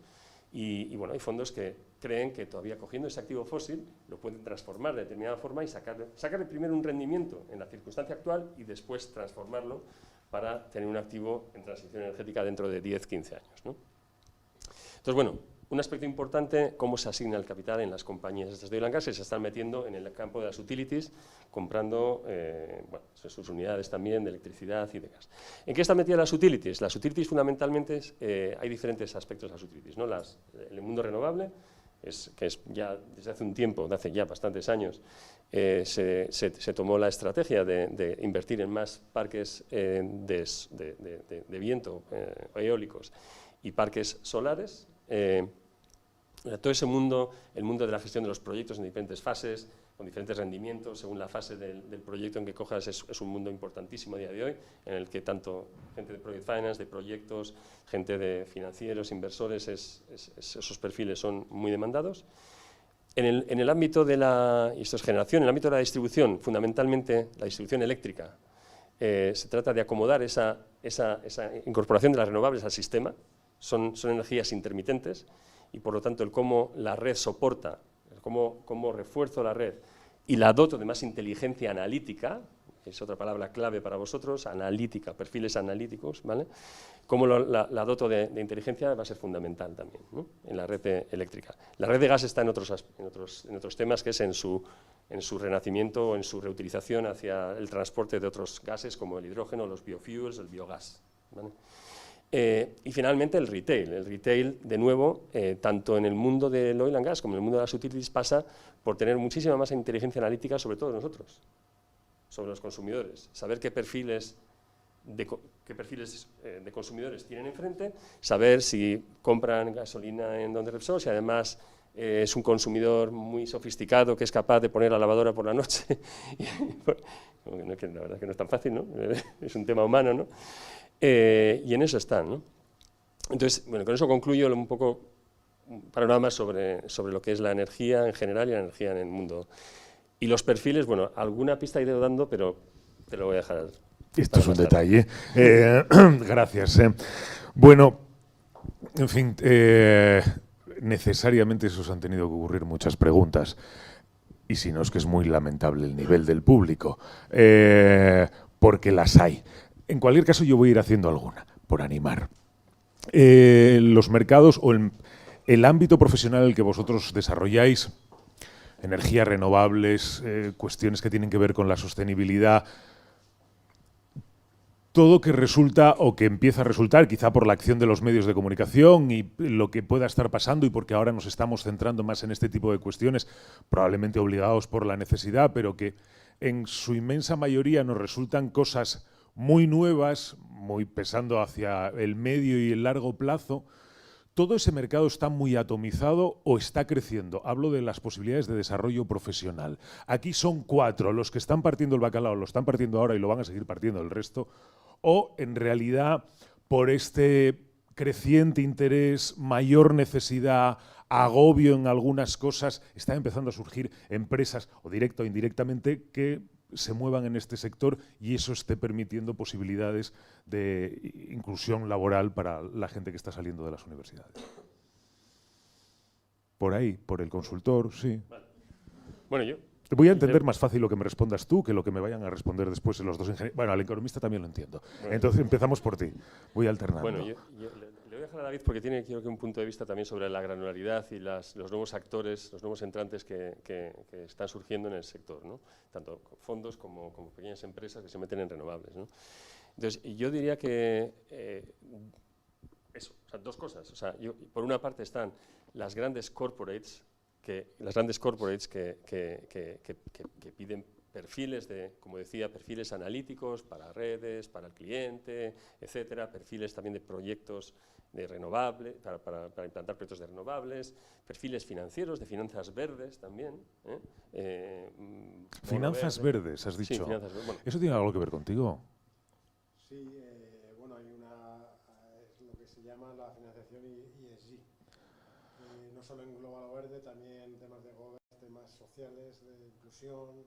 Y bueno, hay fondos que creen que todavía cogiendo ese activo fósil lo pueden transformar de determinada forma y sacarle primero un rendimiento en la circunstancia actual y después transformarlo para tener un activo en transición energética dentro de 10, 15 años, ¿no? Entonces, bueno, un aspecto importante, cómo se asigna el capital en las compañías estas de oil and gas, que se están metiendo en el campo de las utilities, comprando sus unidades también de electricidad y de gas. ¿En qué están metidas las utilities? Las utilities fundamentalmente, hay diferentes aspectos de las utilities, ¿no? El mundo renovable, que es ya desde hace un tiempo, de hace ya bastantes años, se tomó la estrategia de invertir en más parques de viento eólicos y parques solares. Todo ese mundo, el mundo de la gestión de los proyectos en diferentes fases, con diferentes rendimientos, según la fase del proyecto en que cojas, es un mundo importantísimo a día de hoy, en el que tanto gente de Project Finance, de proyectos, gente de financieros, inversores, esos perfiles son muy demandados. En el ámbito de y esto es generación, en el ámbito de la distribución, fundamentalmente la distribución eléctrica, se trata de acomodar esa incorporación de las renovables al sistema. Son energías intermitentes y, por lo tanto, el cómo la red soporta, cómo refuerzo la red y la doto de más inteligencia analítica, que es otra palabra clave para vosotros, analítica, perfiles analíticos, ¿vale? Cómo la doto de inteligencia va a ser fundamental también, ¿no? En la red eléctrica. La red de gas está en otros temas, que es en su renacimiento o en su reutilización hacia el transporte de otros gases como el hidrógeno, los biofuels, el biogás, ¿vale? Y finalmente el retail, de nuevo, tanto en el mundo del oil and gas como en el mundo de las utilities, pasa por tener muchísima más inteligencia analítica, sobre todo nosotros. sobre los consumidores, saber qué perfiles de consumidores tienen enfrente, saber si compran gasolina en donde Repsol, si además es un consumidor muy sofisticado que es capaz de poner la lavadora por la noche. La verdad es que no es tan fácil, ¿no? Es un tema humano, ¿no? Y en eso están, ¿no? Entonces, bueno, con eso concluyo un poco un panorama sobre lo que es la energía en general y la energía en el mundo. Y los perfiles, bueno, alguna pista iré dando, pero te lo voy a dejar. Esto es un detalle. Gracias. Bueno, en fin, necesariamente se os han tenido que ocurrir muchas preguntas. Y si no, es que es muy lamentable el nivel del público, porque las hay. En cualquier caso, yo voy a ir haciendo alguna, por animar. Los mercados o el ámbito profesional en el que vosotros desarrolláis, energías renovables, cuestiones que tienen que ver con la sostenibilidad, todo que resulta o que empieza a resultar, quizá por la acción de los medios de comunicación y lo que pueda estar pasando y porque ahora nos estamos centrando más en este tipo de cuestiones, probablemente obligados por la necesidad, pero que en su inmensa mayoría nos resultan cosas muy nuevas, muy pesando hacia el medio y el largo plazo. ¿Todo ese mercado está muy atomizado o está creciendo? Hablo de las posibilidades de desarrollo profesional. Aquí son 4, los que están partiendo el bacalao lo están partiendo ahora y lo van a seguir partiendo el resto, o en realidad por este creciente interés, mayor necesidad, agobio en algunas cosas, están empezando a surgir empresas, o directa o indirectamente, que se muevan en este sector y eso esté permitiendo posibilidades de inclusión laboral para la gente que está saliendo de las universidades. Por ahí, por el consultor, sí. Vale. Bueno, yo voy a entender más fácil lo que me respondas tú que lo que me vayan a responder después los dos ingenieros. Bueno, al economista también lo entiendo. Bueno, entonces empezamos por ti. Voy alternando. Bueno, yo le voy a dejar a David porque tiene, creo que, un punto de vista también sobre la granularidad y los nuevos actores, los nuevos entrantes que están surgiendo en el sector, ¿no? Tanto fondos como pequeñas empresas que se meten en renovables, ¿no? Entonces, yo diría que eso, o sea, dos cosas. O sea, por una parte están las grandes corporates que piden perfiles como decía, perfiles analíticos para redes, para el cliente, etcétera, perfiles también de proyectos de renovables, para implantar proyectos de renovables, perfiles financieros, de finanzas verdes también. Finanzas verdes, has dicho. Sí, finanzas verdes. Bueno. ¿Eso tiene algo que ver contigo? Sí, bueno, hay es lo que se llama la financiación ESG. No solo en global o verde, también temas de gobierno, temas sociales, de inclusión,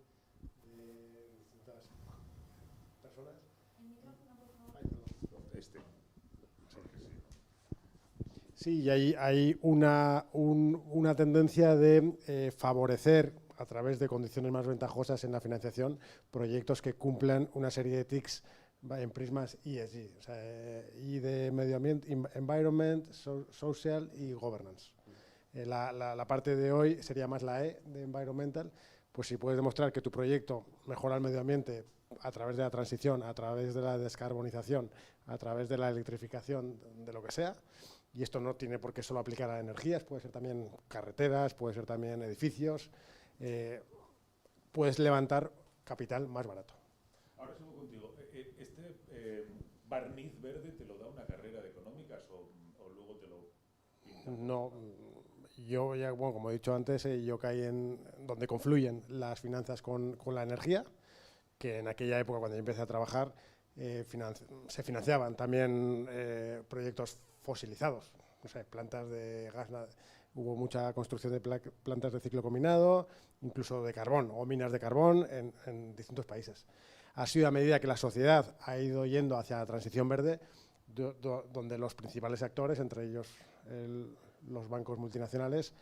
de distintas personas. Sí, y hay una tendencia de favorecer, a través de condiciones más ventajosas en la financiación, proyectos que cumplan una serie de TICs en prismas ESG, o sea, I de medio ambiente, environment, social y governance. La parte de hoy sería más la E de environmental, pues si puedes demostrar que tu proyecto mejora el medio ambiente a través de la transición, a través de la descarbonización, a través de la electrificación, de lo que sea, y esto no tiene por qué solo aplicar a energías, puede ser también carreteras, puede ser también edificios, puedes levantar capital más barato. Ahora sigo contigo. ¿Este barniz verde te lo da una carrera de económicas o luego te lo pintan? No, yo ya, bueno, como he dicho antes, yo caí en donde confluyen las finanzas con la energía, que en aquella época, cuando yo empecé a trabajar, se financiaban también proyectos fosilizados, no sé, plantas de gas, hubo mucha construcción de plantas de ciclo combinado, incluso de carbón o minas de carbón en distintos países. Ha sido a medida que la sociedad ha ido yendo hacia la transición verde, donde los principales actores, entre ellos los bancos multinacionales,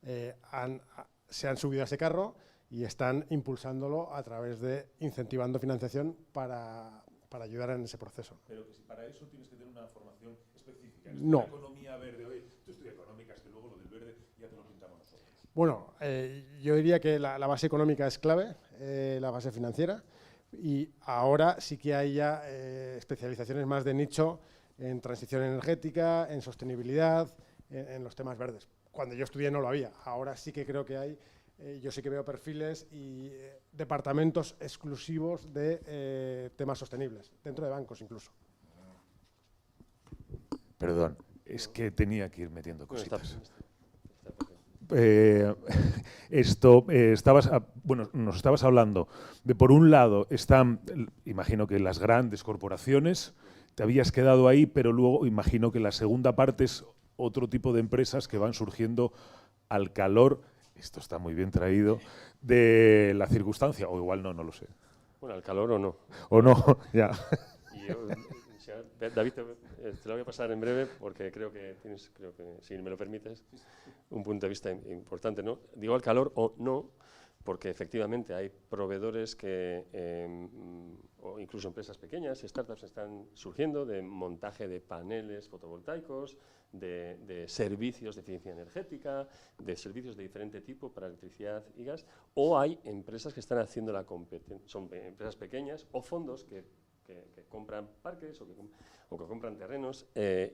se han subido a ese carro y están impulsándolo a través de incentivando financiación para ayudar en ese proceso. Pero que si para eso tienes que tener una formación específica. No. Economía verde, oye, tú estudias económicas, que luego lo del verde ya te lo pintamos nosotros. Bueno, yo diría que la base económica es clave, la base financiera, y ahora sí que hay ya especializaciones más de nicho en transición energética, en sostenibilidad, en los temas verdes. Cuando yo estudié no lo había, ahora sí que creo que hay yo sí que veo perfiles y departamentos exclusivos de temas sostenibles, dentro de bancos incluso. Perdón, es que tenía que ir metiendo Bueno, está- cositas. está- Nos estabas hablando de, por un lado, están, imagino que las grandes corporaciones, te habías quedado ahí, pero luego imagino que la segunda parte es otro tipo de empresas que van surgiendo al calor, esto está muy bien traído, de la circunstancia, o igual no lo sé. Bueno, al calor o no. O no, ya. Y yo, David, te lo voy a pasar en breve porque creo que tienes, si me lo permites, un punto de vista importante, ¿no? Digo al calor o no, porque efectivamente hay proveedores que, o incluso empresas pequeñas, startups están surgiendo de montaje de paneles fotovoltaicos, de servicios de eficiencia energética, de servicios de diferente tipo para electricidad y gas, o hay empresas que están haciendo la competencia, son empresas pequeñas o fondos que compran parques o que compran terrenos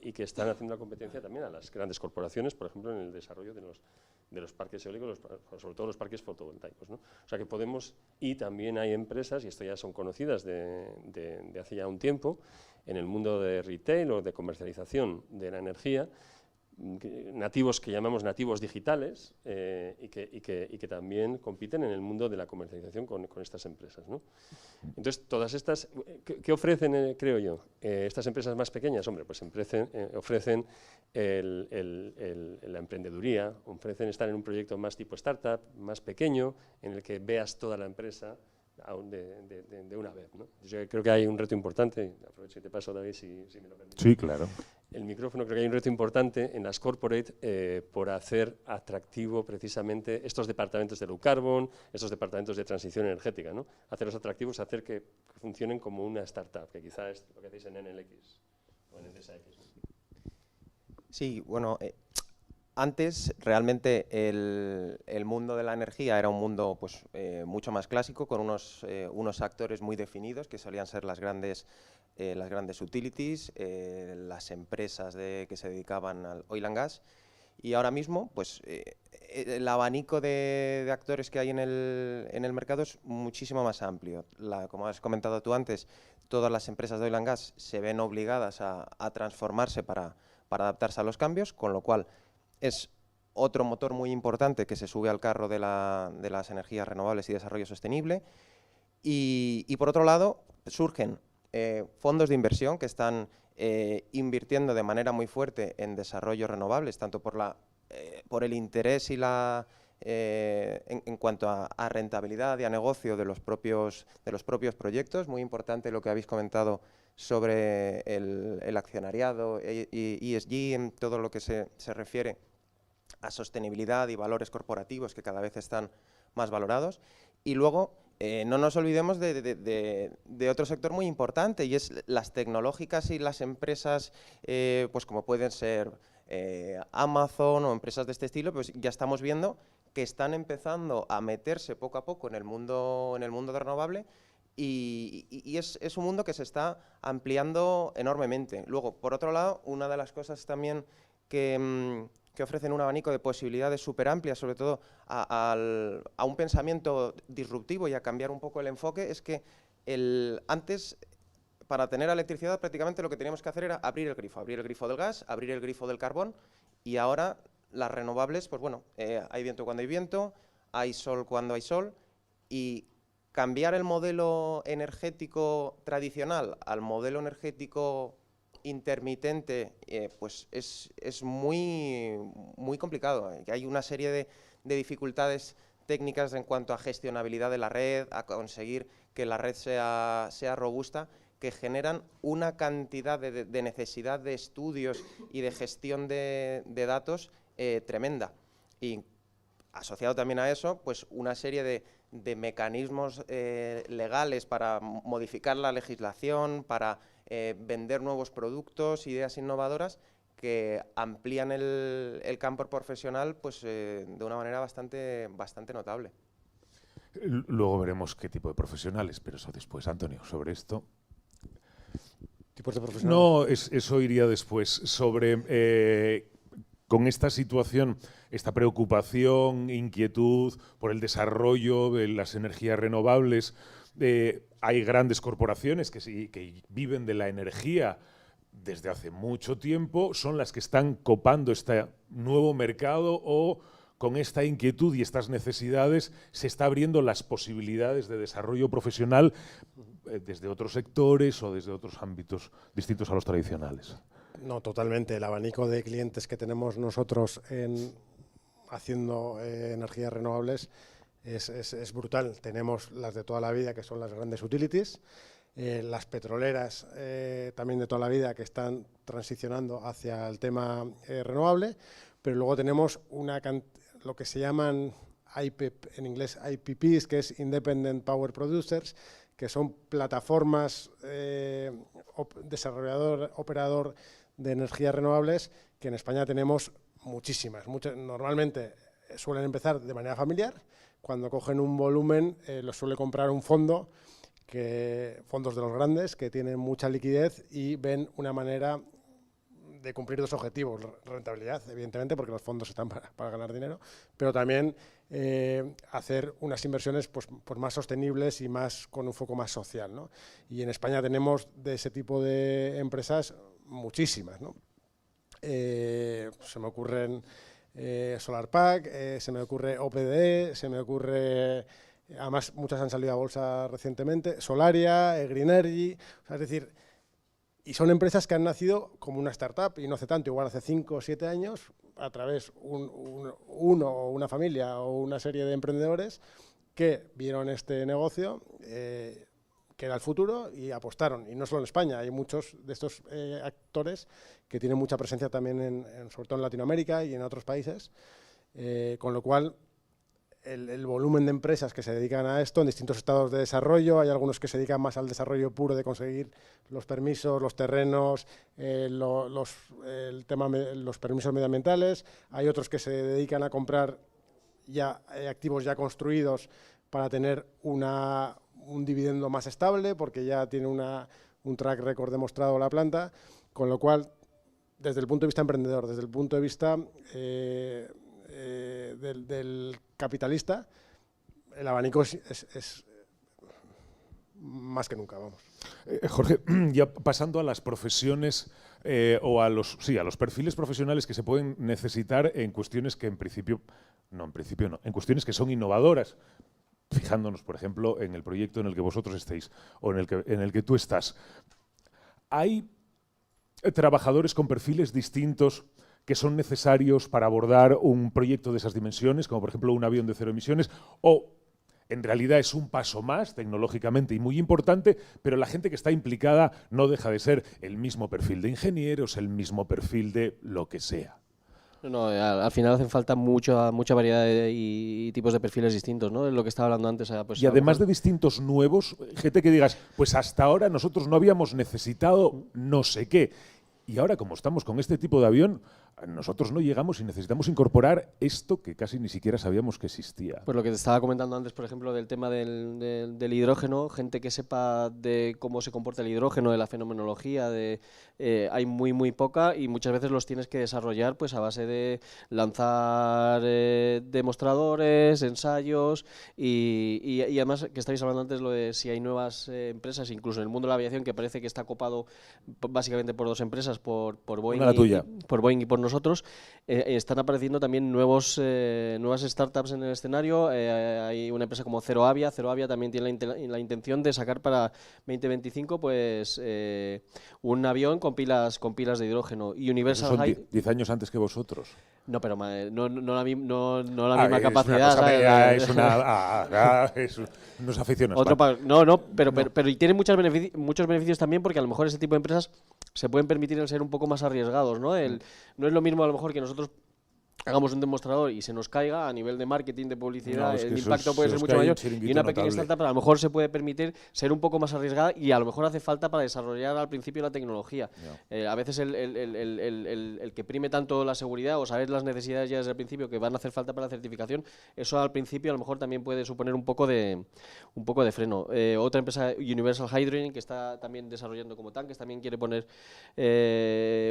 y que están haciendo la competencia también a las grandes corporaciones, por ejemplo, en el desarrollo de los parques eólicos, sobre todo los parques fotovoltaicos, ¿no? O sea que podemos, y también hay empresas, y esto ya son conocidas de hace ya un tiempo, en el mundo de retail o de comercialización de la energía, nativos que llamamos nativos digitales y que también compiten en el mundo de la comercialización con estas empresas, ¿no? Entonces, todas estas, ¿qué ofrecen, creo yo? Estas empresas más pequeñas, hombre, pues ofrecen la emprendeduría, ofrecen estar en un proyecto más tipo startup, más pequeño, en el que veas toda la empresa de una vez, ¿no? Yo creo que hay un reto importante, aprovecho y te paso, David, si me lo permites. Sí, claro. El micrófono, creo que hay un reto importante en las corporate por hacer atractivo precisamente estos departamentos de low carbon, estos departamentos de transición energética, ¿no? Hacerlos atractivos, hacer que funcionen como una startup, que quizá es lo que hacéis en NLX o en Endesa X. Sí, bueno, antes realmente el mundo de la energía era un mundo pues, mucho más clásico, con unos actores muy definidos, que solían ser las grandes utilities, las empresas que se dedicaban al oil and gas, y ahora mismo pues, el abanico de actores que hay en el mercado es muchísimo más amplio. Como has comentado tú antes, todas las empresas de oil and gas se ven obligadas a transformarse para adaptarse a los cambios, con lo cual es otro motor muy importante que se sube al carro de las energías renovables y desarrollo sostenible. Y por otro lado, surgen fondos de inversión que están invirtiendo de manera muy fuerte en desarrollos renovables, tanto por el interés y en cuanto a rentabilidad y a negocio de los propios proyectos. Muy importante lo que habéis comentado sobre el accionariado y ESG, en todo lo que se refiere a sostenibilidad y valores corporativos que cada vez están más valorados. Y luego, no nos olvidemos de otro sector muy importante, y es las tecnológicas y las empresas, pues como pueden ser Amazon o empresas de este estilo, pues ya estamos viendo que están empezando a meterse poco a poco en el mundo de renovable. Y es un mundo que se está ampliando enormemente. Luego, por otro lado, una de las cosas también que ofrecen un abanico de posibilidades súper amplias, sobre todo a un pensamiento disruptivo y a cambiar un poco el enfoque, es que antes, para tener electricidad, prácticamente lo que teníamos que hacer era abrir el grifo del gas, abrir el grifo del carbón, y ahora las renovables, pues bueno, hay viento cuando hay viento, hay sol cuando hay sol, y cambiar el modelo energético tradicional al modelo energético intermitente, pues es muy, muy complicado. Hay una serie de dificultades técnicas en cuanto a gestionabilidad de la red, a conseguir que la red sea robusta, que generan una cantidad de necesidad de estudios y de gestión de datos tremenda. Y asociado también a eso, pues una serie de mecanismos legales para modificar la legislación, para vender nuevos productos, ideas innovadoras que amplían el campo profesional pues, de una manera bastante notable. Luego veremos qué tipo de profesionales, pero eso después, Antonio, sobre esto. ¿Tipos de profesionales? No, eso iría después. Sobre con esta situación, esta preocupación, inquietud por el desarrollo de las energías renovables, hay grandes corporaciones que viven de la energía desde hace mucho tiempo, son las que están copando este nuevo mercado, o con esta inquietud y estas necesidades se está abriendo las posibilidades de desarrollo profesional desde otros sectores o desde otros ámbitos distintos a los tradicionales. No, totalmente. El abanico de clientes que tenemos nosotros haciendo energías renovables es brutal. Tenemos las de toda la vida, que son las grandes utilities, las petroleras también de toda la vida, que están transicionando hacia el tema renovable, pero luego tenemos lo que se llaman IPP, en inglés IPPs, que es Independent Power Producers, que son plataformas operador de energías renovables, que en España tenemos muchísimas. Normalmente suelen empezar de manera familiar. Cuando cogen un volumen, los suele comprar un fondo, fondos de los grandes, que tienen mucha liquidez y ven una manera de cumplir dos objetivos: rentabilidad, evidentemente, porque los fondos están para ganar dinero, pero también hacer unas inversiones pues más sostenibles y más con un foco más social, ¿no? Y en España tenemos de ese tipo de empresas muchísimas, ¿no? Se me ocurren SolarPack, se me ocurre OPD, se me ocurre, además muchas han salido a bolsa recientemente, Solaria, Greenergy, o sea, es decir, y son empresas que han nacido como una startup, y no hace tanto, igual hace 5 o 7 años, a través uno o una familia o una serie de emprendedores que vieron este negocio, que era el futuro, y apostaron. Y no solo en España, hay muchos de estos actores que tienen mucha presencia también, sobre todo en Latinoamérica y en otros países, con lo cual el volumen de empresas que se dedican a esto en distintos estados de desarrollo, hay algunos que se dedican más al desarrollo puro de conseguir los permisos, los terrenos, los permisos medioambientales, hay otros que se dedican a comprar ya activos ya construidos para tener un dividendo más estable, porque ya tiene un track record demostrado la planta, con lo cual, desde el punto de vista emprendedor, desde el punto de vista del capitalista, el abanico es más que nunca, vamos. Jorge, ya pasando a las profesiones o a los perfiles profesionales que se pueden necesitar en cuestiones que en cuestiones que son innovadoras, fijándonos, por ejemplo, en el proyecto en el que vosotros estéis o en el que tú estás. ¿Hay trabajadores con perfiles distintos que son necesarios para abordar un proyecto de esas dimensiones, como por ejemplo un avión de cero emisiones, o en realidad es un paso más tecnológicamente y muy importante, pero la gente que está implicada no deja de ser el mismo perfil de ingenieros, el mismo perfil de lo que sea? No, al final hacen falta mucha variedad y tipos de perfiles distintos, ¿no? Es lo que estaba hablando antes. Pues y además de distintos nuevos, gente que digas, pues hasta ahora nosotros no habíamos necesitado no sé qué. Y ahora, como estamos con este tipo de avión, nosotros no llegamos y necesitamos incorporar esto que casi ni siquiera sabíamos que existía. Pues lo que te estaba comentando antes, por ejemplo, del tema del hidrógeno, gente que sepa de cómo se comporta el hidrógeno, de la fenomenología, hay muy poca, y muchas veces los tienes que desarrollar pues a base de lanzar demostradores, ensayos, y además, que estáis hablando antes lo de si hay nuevas empresas, incluso en el mundo de la aviación, que parece que está copado básicamente por dos empresas, por Boeing y por nosotros, están apareciendo también nuevas startups en el escenario. Hay una empresa como Zero Avia también tiene la intención de sacar para 2025 pues un avión con pilas de hidrógeno. Y Universal son 10 años antes que vosotros. No, pero no la misma capacidad. Nos aficiona. Pero y tiene muchos beneficios también, porque a lo mejor ese tipo de empresas se pueden permitir el ser un poco más arriesgados, ¿no? No es lo mismo a lo mejor que nosotros hagamos un demostrador y se nos caiga a nivel de marketing, de publicidad, No, es que el eso impacto puede se ser os mucho cae un mayor, chiringuito y una pequeña notable. startup a lo mejor se puede permitir ser un poco más arriesgada, y a lo mejor hace falta para desarrollar al principio la tecnología. A veces el que prime tanto la seguridad o saber las necesidades ya desde el principio que van a hacer falta para la certificación, eso al principio a lo mejor también puede suponer un poco de freno. Otra empresa, Universal Hydrogen, que está también desarrollando como tanques, también quiere poner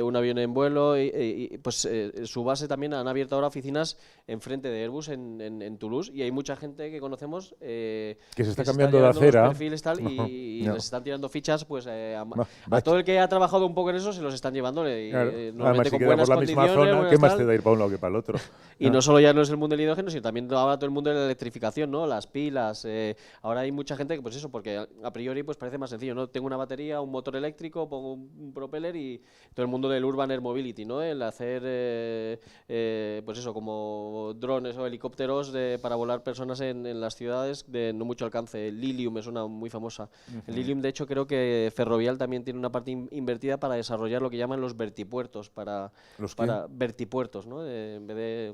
un avión en vuelo, y pues su base también han abierto ahora oficinas enfrente de Airbus en Toulouse, y hay mucha gente que conocemos que se está que cambiando de llevando los acera. perfiles tal, y No. les están tirando fichas pues a Vaya. todo el que ha trabajado un poco en eso se los están llevando, y Claro. normalmente Además, si con queda buenas por la misma condiciones, zona, buenas ¿qué más tal. te da ir para un lado que para el otro? Y no solo ya no es el mundo del hidrógeno, sino también ahora todo el mundo de la electrificación, ¿no? Las pilas. Ahora hay mucha gente que, pues eso, porque a priori pues parece más sencillo, ¿no? Tengo una batería, un motor eléctrico, pongo un propeller, y todo el mundo del Urban Air Mobility, ¿no? El hacer, pues eso, como drones o helicópteros para volar personas en las ciudades de no mucho alcance. El Lilium es una muy famosa. El Lilium, de hecho, creo que Ferrovial también tiene una parte invertida para desarrollar lo que llaman los vertipuertos, para vertipuertos, ¿no? En vez de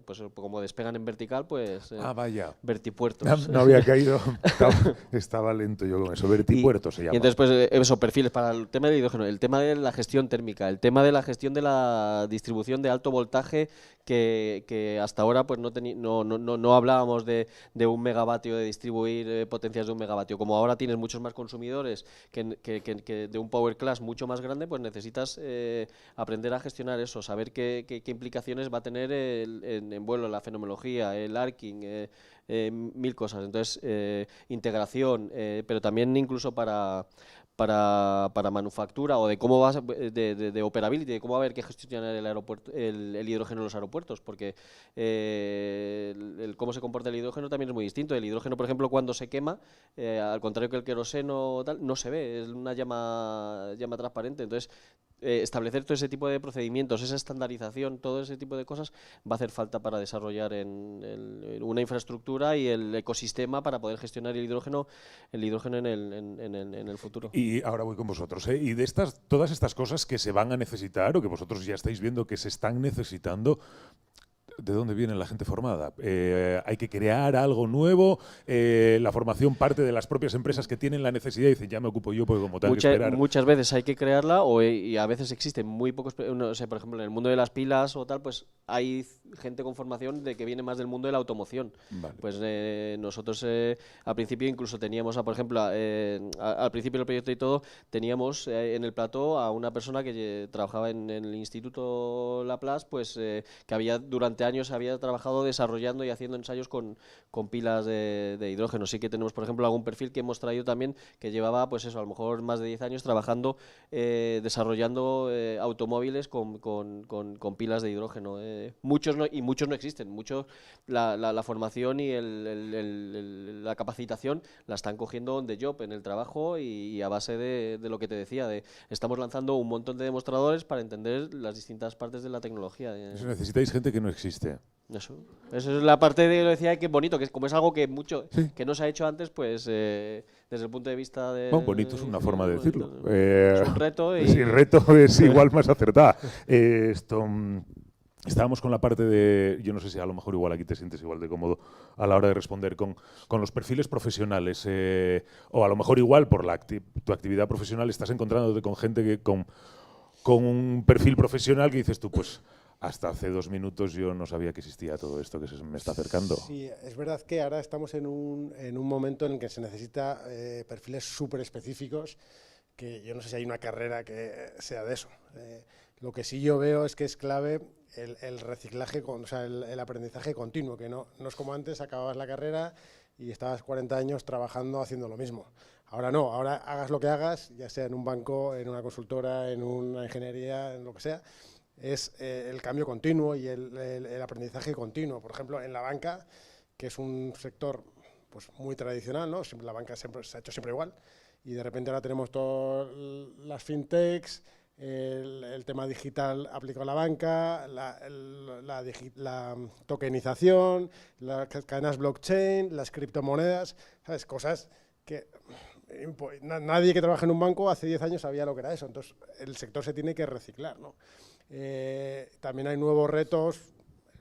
pues como despegan en vertical, pues Vaya. vertipuertos. No había caído. Estaba lento yo con eso. Vertipuerto se llama. Y entonces, pues eso, perfiles para el tema del hidrógeno, el tema de la gestión térmica, el tema de la gestión de la distribución de alto voltaje, que hasta ahora pues no hablábamos de 1 megavatio, de distribuir potencias de 1 megavatio. Como ahora tienes muchos más consumidores que de un power class mucho más grande, pues necesitas aprender a gestionar eso, saber qué implicaciones va a tener en vuelo, la fenomenología, el arcing, 1000 cosas. Entonces, integración, pero también incluso para manufactura, o de cómo vas de operability, de cómo va a haber que gestionar el aeropuerto, el hidrógeno en los aeropuertos, porque cómo se comporta el hidrógeno también es muy distinto. El hidrógeno, por ejemplo, cuando se quema, al contrario que el queroseno tal, no se ve, es una llama transparente. Entonces, establecer todo ese tipo de procedimientos, esa estandarización, todo ese tipo de cosas va a hacer falta para desarrollar una infraestructura y el ecosistema para poder gestionar el hidrógeno en el futuro. Y ahora voy con vosotros, ¿eh? Y de todas estas cosas que se van a necesitar, o que vosotros ya estáis viendo que se están necesitando, ¿de dónde viene la gente formada? ¿Hay que crear algo nuevo? ¿La formación parte de las propias empresas que tienen la necesidad y dicen, ya me ocupo yo, porque como tengo que esperar? Muchas veces hay que crearla, y a veces existen muy pocos, no sé, por ejemplo, en el mundo de las pilas o tal, pues hay gente con formación que viene más del mundo de la automoción. Vale. Pues nosotros al principio incluso teníamos, por ejemplo, al principio del proyecto y todo, teníamos en el plató a una persona que trabajaba en el Instituto Laplace, pues que durante años había trabajado desarrollando y haciendo ensayos con pilas de hidrógeno. Sí que tenemos, por ejemplo, algún perfil que hemos traído también que llevaba, pues eso, a lo mejor más de 10 años trabajando, desarrollando automóviles con pilas de hidrógeno. Muchos no existen. Muchos la formación y la capacitación la están cogiendo on the job, en el trabajo, y a base de lo que te decía, estamos lanzando un montón de demostradores para entender las distintas partes de la tecnología. Eso, necesitáis gente que no existe. Eso es la parte de lo decía, que bonito, que como es algo que que no se ha hecho antes, pues desde el punto de vista de... Bueno, bonito es una forma de decirlo. Es un reto. Sí, reto es igual más acertada. Estábamos con la parte de, yo no sé si a lo mejor igual aquí te sientes igual de cómodo a la hora de responder con los perfiles profesionales, o a lo mejor igual por tu actividad profesional estás encontrándote con gente que con un perfil profesional que dices tú, pues hasta hace 2 minutos yo no sabía que existía todo esto que se me está acercando. Sí, es verdad que ahora estamos en un momento en el que se necesita perfiles súper específicos, que yo no sé si hay una carrera que sea de eso. Lo que sí yo veo es que es clave el reciclaje, o sea, el aprendizaje continuo, que no es como antes, acababas la carrera y estabas 40 años trabajando haciendo lo mismo. Ahora no, ahora hagas lo que hagas, ya sea en un banco, en una consultora, en una ingeniería, en lo que sea, es el cambio continuo y el aprendizaje continuo. Por ejemplo, en la banca, que es un sector pues muy tradicional, ¿no? La banca siempre se ha hecho siempre igual, y de repente ahora tenemos todas las fintechs, el tema digital aplicado a la banca, la tokenización, las cadenas blockchain, las criptomonedas, ¿sabes? Cosas que nadie que trabaja en un banco hace 10 años sabía lo que era eso. Entonces el sector se tiene que reciclar, ¿no? También hay nuevos retos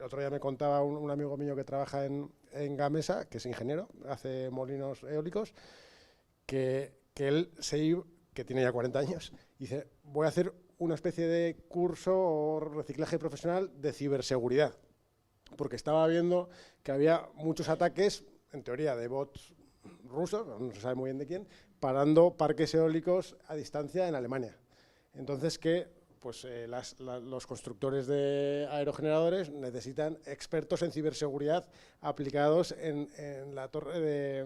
otro día me contaba un amigo mío que trabaja en Gamesa, que es ingeniero, hace molinos eólicos, que él que tiene ya 40 años, dice, voy a hacer una especie de curso o reciclaje profesional de ciberseguridad, porque estaba viendo que había muchos ataques, en teoría, de bots rusos, no se sabe muy bien de quién, parando parques eólicos a distancia en Alemania. Entonces, que pues, los constructores de aerogeneradores necesitan expertos en ciberseguridad aplicados en la torre de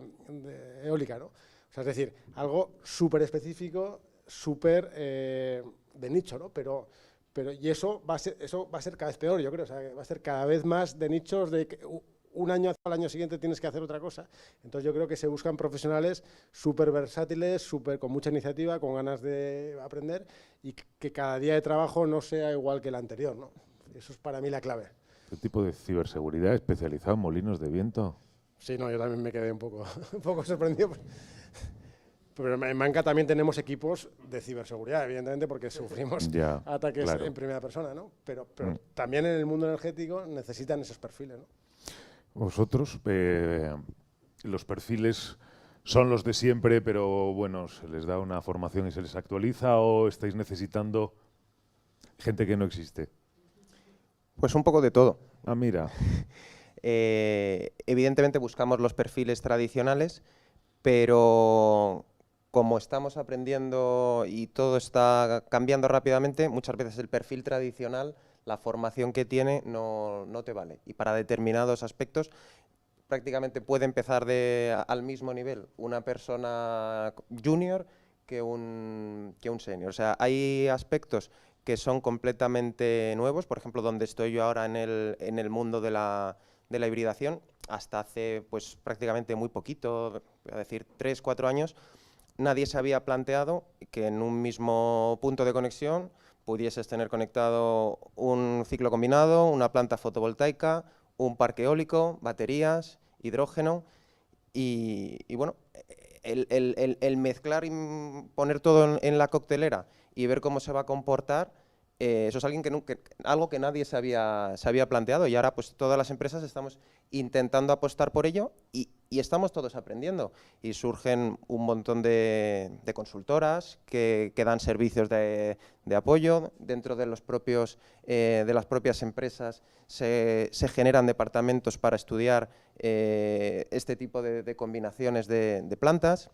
eólica, ¿no? O sea, es decir, algo súper específico, súper de nicho, ¿no? Pero y eso va a ser cada vez peor, yo creo. O sea, va a ser cada vez más de nichos de que un año al año siguiente tienes que hacer otra cosa. Entonces yo creo que se buscan profesionales súper versátiles, con mucha iniciativa, con ganas de aprender y que cada día de trabajo no sea igual que el anterior, ¿no? Eso es para mí la clave. ¿Qué tipo de ciberseguridad especializado en molinos de viento? Sí, no, yo también me quedé un poco sorprendido. Pero en Manca también tenemos equipos de ciberseguridad, evidentemente, porque sufrimos ataques en primera persona, ¿no? Pero también en el mundo energético necesitan esos perfiles, ¿no? Vosotros, los perfiles son los de siempre, pero bueno, ¿se les da una formación y se les actualiza o estáis necesitando gente que no existe? Pues un poco de todo. Ah, mira. Evidentemente buscamos los perfiles tradicionales, pero como estamos aprendiendo y todo está cambiando rápidamente, muchas veces el perfil tradicional, la formación que tiene, no te vale. Y para determinados aspectos prácticamente puede empezar al mismo nivel una persona junior que un senior. O sea, hay aspectos que son completamente nuevos, por ejemplo, donde estoy yo ahora en el mundo de la hibridación, hasta hace pues prácticamente muy poquito, voy a decir 3, 4 años, nadie se había planteado que en un mismo punto de conexión pudieses tener conectado un ciclo combinado, una planta fotovoltaica, un parque eólico, baterías, hidrógeno y bueno, el mezclar y poner todo en la coctelera y ver cómo se va a comportar, eso es algo que nadie se había planteado y ahora pues todas las empresas estamos intentando apostar por ello y estamos todos aprendiendo y surgen un montón de consultoras que dan servicios de apoyo dentro de las propias empresas. Se generan departamentos para estudiar este tipo de combinaciones de plantas.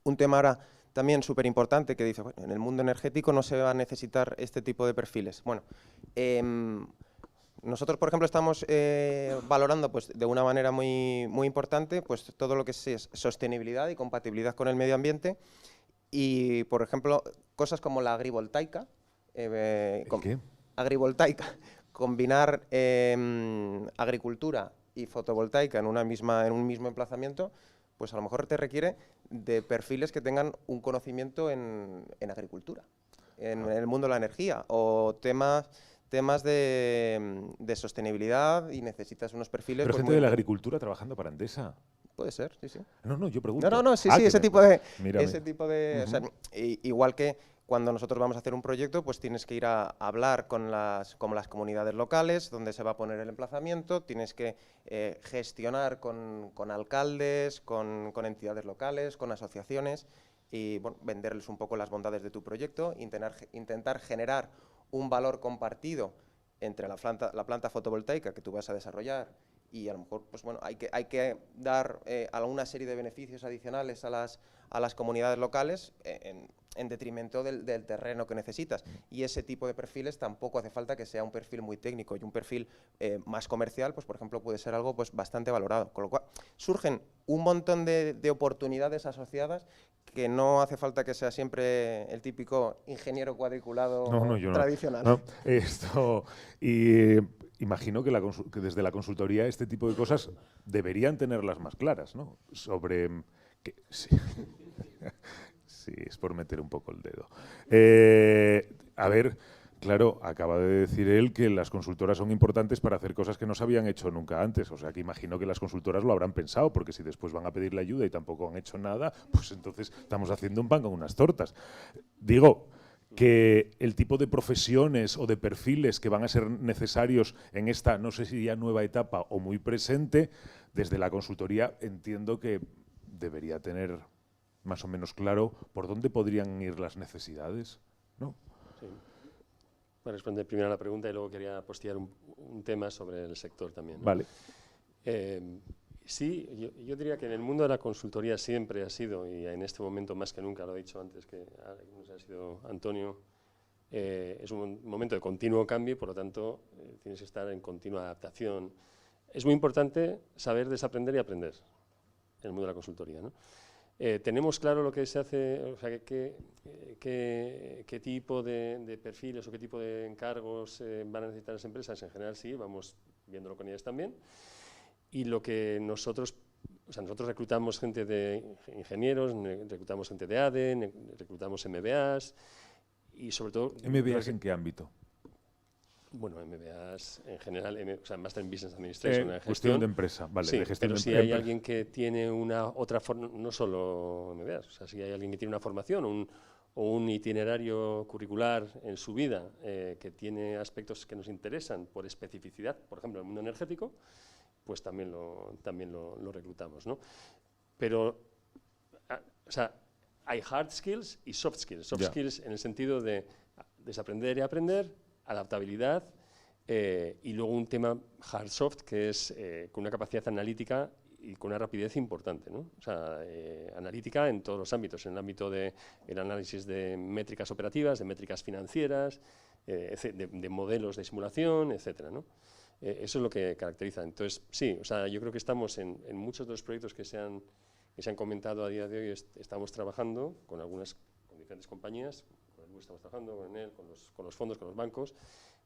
Un tema ahora también súper importante que dice, bueno, en el mundo energético no se va a necesitar este tipo de perfiles. Bueno, nosotros, por ejemplo, estamos valorando pues, de una manera muy, muy importante pues, todo lo que es sostenibilidad y compatibilidad con el medio ambiente y, por ejemplo, cosas como la agrivoltaica. ¿Qué? Agrivoltaica, combinar agricultura y fotovoltaica en un mismo emplazamiento, pues a lo mejor te requiere de perfiles que tengan un conocimiento en agricultura, en el mundo de la energía o temas de sostenibilidad y necesitas unos perfiles... Pero pues, gente de la agricultura trabajando para Endesa. Puede ser, sí, sí. No, yo pregunto. No, sí, ese tipo de... O sea, igual que cuando nosotros vamos a hacer un proyecto, pues tienes que ir a hablar con las comunidades locales, donde se va a poner el emplazamiento, tienes que gestionar con alcaldes, con entidades locales, con asociaciones y bueno, venderles un poco las bondades de tu proyecto, intentar generar un valor compartido entre la planta fotovoltaica que tú vas a desarrollar y a lo mejor pues bueno, hay que dar alguna serie de beneficios adicionales a las comunidades locales en detrimento del terreno que necesitas. Y ese tipo de perfiles tampoco hace falta que sea un perfil muy técnico y un perfil más comercial, pues por ejemplo puede ser algo pues bastante valorado. Con lo cual surgen un montón de oportunidades asociadas que no hace falta que sea siempre el típico ingeniero cuadriculado tradicional. No, imagino que desde la consultoría este tipo de cosas deberían tenerlas más claras, ¿no? Sobre... Sí, es por meter un poco el dedo. A ver, claro, acaba de decir él que las consultoras son importantes para hacer cosas que no se habían hecho nunca antes. O sea, que imagino que las consultoras lo habrán pensado, porque si después van a pedirle ayuda y tampoco han hecho nada, pues entonces estamos haciendo un pan con unas tortas. Digo que el tipo de profesiones o de perfiles que van a ser necesarios en esta, no sé si ya nueva etapa o muy presente, desde la consultoría entiendo que debería tener más o menos claro por dónde podrían ir las necesidades, ¿no? Sí. Voy a responder primero a la pregunta y luego quería postear un tema sobre el sector también, ¿no? Vale. Sí, yo diría que en el mundo de la consultoría siempre ha sido, y en este momento más que nunca, lo he dicho antes que nos ha sido Antonio, es un momento de continuo cambio y por lo tanto tienes que estar en continua adaptación. Es muy importante saber desaprender y aprender en el mundo de la consultoría, ¿no? ¿Tenemos claro lo que se hace, o sea, qué tipo de perfiles o qué tipo de encargos van a necesitar las empresas? En general sí, vamos viéndolo con ellas también. Y lo que nosotros reclutamos gente de ingenieros, reclutamos gente de ADE, reclutamos MBAs y sobre todo… ¿MBAs en qué ámbito? Bueno, MBAs en general, o sea, Master in Business Administration, en cuestión de empresa, vale, sí, de gestión pero de si hay alguien que tiene otra formación, no solo MBAs, o sea, si hay alguien que tiene una formación o un itinerario curricular en su vida que tiene aspectos que nos interesan por especificidad, por ejemplo, en el mundo energético, pues también lo reclutamos, ¿no? Pero, o sea, hay hard skills y soft skills. Soft skills en el sentido de desaprender y aprender, adaptabilidad, y luego un tema hard soft que es con una capacidad analítica y con una rapidez importante, ¿no? O sea, analítica en todos los ámbitos, en el ámbito del análisis de métricas operativas, de métricas financieras, de modelos de simulación, etcétera, ¿no? Eso es lo que caracteriza. Entonces, sí, o sea, yo creo que estamos en muchos de los proyectos que se han comentado a día de hoy, estamos trabajando con diferentes compañías, con el estamos trabajando, con él, con los fondos, con los bancos,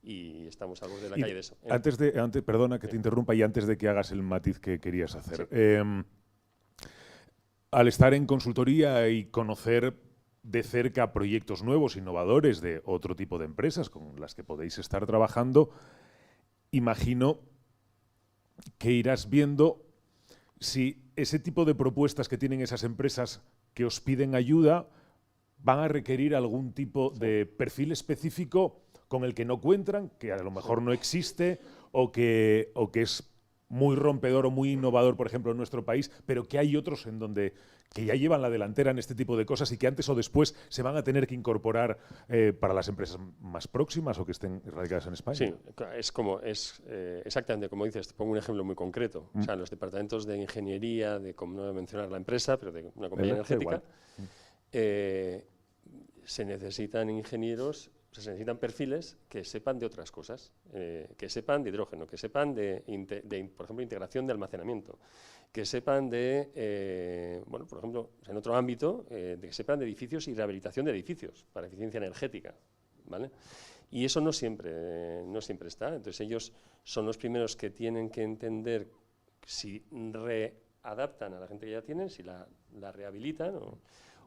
y estamos al borde de la calle de eso. Perdona que te interrumpa, y antes de que hagas el matiz que querías hacer. Sí. Al estar en consultoría y conocer de cerca proyectos nuevos, innovadores de otro tipo de empresas con las que podéis estar trabajando, imagino que irás viendo si ese tipo de propuestas que tienen esas empresas que os piden ayuda van a requerir algún tipo de perfil específico con el que no cuentan, que a lo mejor no existe o que es muy rompedor o muy innovador, por ejemplo, en nuestro país, pero que hay otros en donde que ya llevan la delantera en este tipo de cosas y que antes o después se van a tener que incorporar para las empresas más próximas o que estén radicadas en España. Sí, es exactamente como dices. Te pongo un ejemplo muy concreto. O sea, los departamentos de ingeniería, de como no voy a mencionar la empresa, pero de una compañía energética, se necesitan ingenieros, o sea, se necesitan perfiles que sepan de otras cosas, que sepan de hidrógeno, que sepan por ejemplo, integración de almacenamiento, que sepan bueno, por ejemplo, en otro ámbito, que sepan de edificios y rehabilitación de edificios para eficiencia energética, ¿vale? Y eso no siempre está. Entonces ellos son los primeros que tienen que entender si readaptan a la gente que ya tienen, si la rehabilitan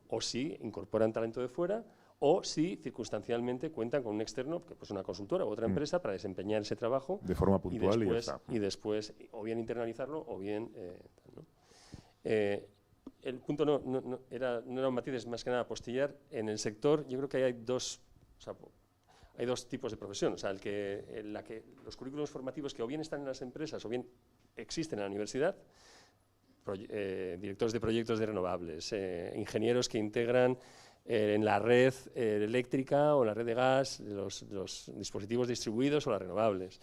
o si incorporan talento de fuera, o si circunstancialmente cuentan con un externo, que pues una consultora u otra empresa, para desempeñar ese trabajo de forma puntual y después o bien internalizarlo o bien ¿no? El punto no era un matiz, es más que nada apostillar. En el sector yo creo que hay dos tipos de profesión. O sea, los currículos formativos que o bien están en las empresas o bien existen en la universidad, directores de proyectos de renovables, ingenieros que integran en la red eléctrica o la red de gas, los dispositivos distribuidos o las renovables,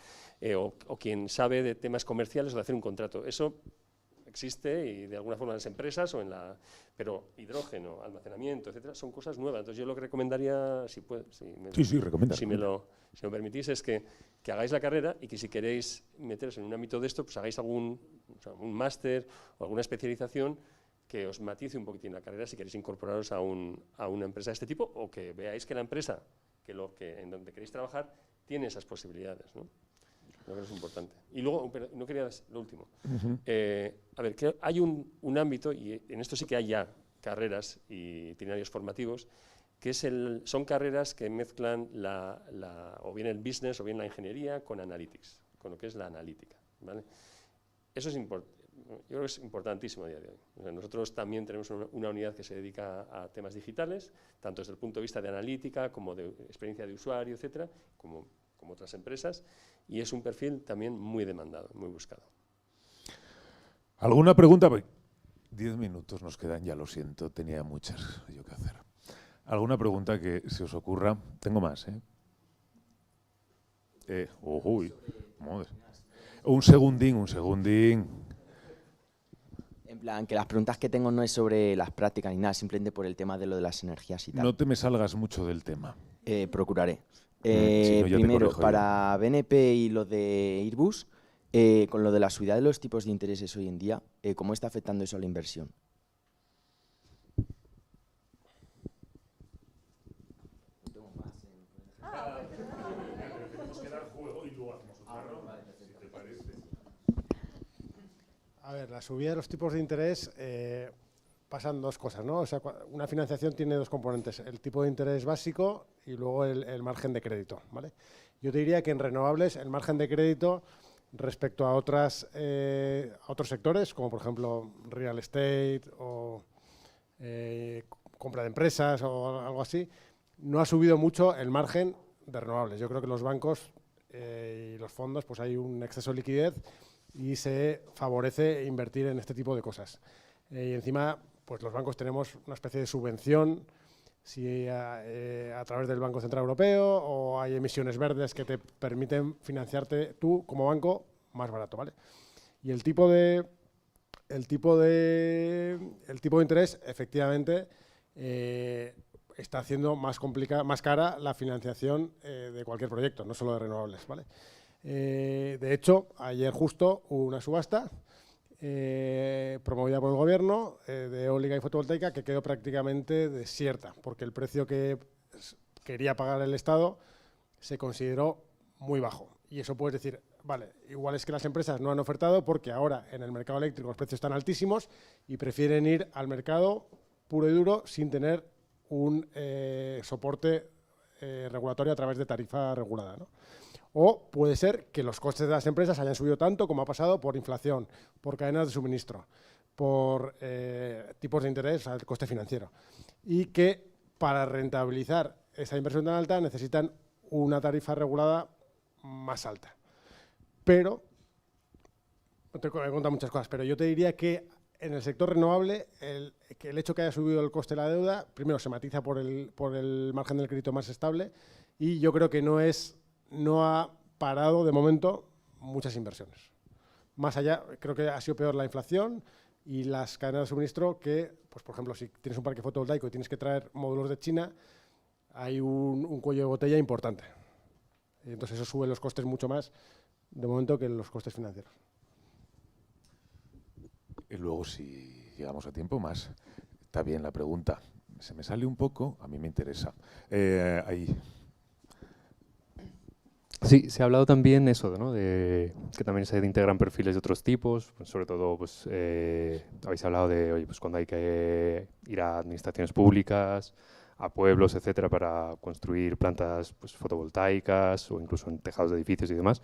o quien sabe de temas comerciales o de hacer un contrato. Eso existe y de alguna forma en las empresas pero hidrógeno, almacenamiento, etcétera, son cosas nuevas. Entonces yo lo que recomendaría, si me lo permitís, es que hagáis la carrera y que si queréis meteros en un ámbito de esto, pues hagáis un máster o alguna especialización que os matice un poquitín la carrera si queréis incorporaros a una empresa de este tipo, o que veáis que la empresa en donde queréis trabajar tiene esas posibilidades, ¿no? Creo que es importante. Y luego, pero no quería lo último. A ver, que hay un ámbito, y en esto sí que hay ya carreras y itinerarios formativos, que son carreras que mezclan o bien el business o bien la ingeniería con analytics, con lo que es la analítica, ¿vale? Eso es importante. yo creo que es importantísimo a día de hoy. O sea, nosotros también tenemos una unidad que se dedica a temas digitales, tanto desde el punto de vista de analítica como de experiencia de usuario, etcétera, como otras empresas, y es un perfil también muy demandado, muy buscado. ¿Alguna pregunta? 10 minutos nos quedan, ya lo siento, tenía muchas yo que hacer. ¿Alguna pregunta que se os ocurra? Tengo más, ¿eh? Uy, madre. Un segundín. En plan, que las preguntas que tengo no es sobre las prácticas ni nada, simplemente por el tema de lo de las energías y tal. No te me salgas mucho del tema. Procuraré. Si no, ya te Primero, corrijo para BNP y lo de Airbus, con lo de la subida de los tipos de intereses hoy en día, ¿cómo está afectando eso a la inversión? A ver, la subida de los tipos de interés pasan dos cosas, ¿no? O sea, una financiación tiene dos componentes, el tipo de interés básico y luego el margen de crédito, ¿vale? Yo te diría que en renovables el margen de crédito respecto a otros sectores, como por ejemplo real estate o compra de empresas o algo así, no ha subido mucho el margen de renovables. Yo creo que los bancos y los fondos, pues hay un exceso de liquidez y se favorece invertir en este tipo de cosas. Y encima, pues los bancos tenemos una especie de subvención si a través del Banco Central Europeo, o hay emisiones verdes que te permiten financiarte tú como banco más barato, ¿vale? Y el tipo de interés, efectivamente, está haciendo más cara la financiación de cualquier proyecto, no solo de renovables, ¿vale? De hecho, ayer justo hubo una subasta promovida por el gobierno de eólica y fotovoltaica que quedó prácticamente desierta, porque el precio que quería pagar el Estado se consideró muy bajo. Y eso puedes decir, vale, igual es que las empresas no han ofertado porque ahora en el mercado eléctrico los precios están altísimos y prefieren ir al mercado puro y duro sin tener un soporte regulatorio a través de tarifa regulada, ¿no? O puede ser que los costes de las empresas hayan subido tanto como ha pasado por inflación, por cadenas de suministro, por tipos de interés, o sea, el coste financiero. Y que para rentabilizar esa inversión tan alta necesitan una tarifa regulada más alta. Pero, no te he contado muchas cosas, pero yo te diría que en el sector renovable, el hecho que haya subido el coste de la deuda, primero se matiza por el margen del crédito más estable, y yo creo que no ha parado de momento muchas inversiones. Más allá, creo que ha sido peor la inflación y las cadenas de suministro que, pues por ejemplo, si tienes un parque fotovoltaico y tienes que traer módulos de China, hay un cuello de botella importante. Entonces eso sube los costes mucho más de momento que los costes financieros. Y luego, si llegamos a tiempo más, está bien la pregunta. Se me sale un poco, a mí me interesa. Ahí. Sí, se ha hablado también eso, ¿no? De que también se integran perfiles de otros tipos, pues sobre todo, pues habéis hablado de, oye, pues cuando hay que ir a administraciones públicas, a pueblos, etcétera, para construir plantas pues, fotovoltaicas o incluso en tejados de edificios y demás.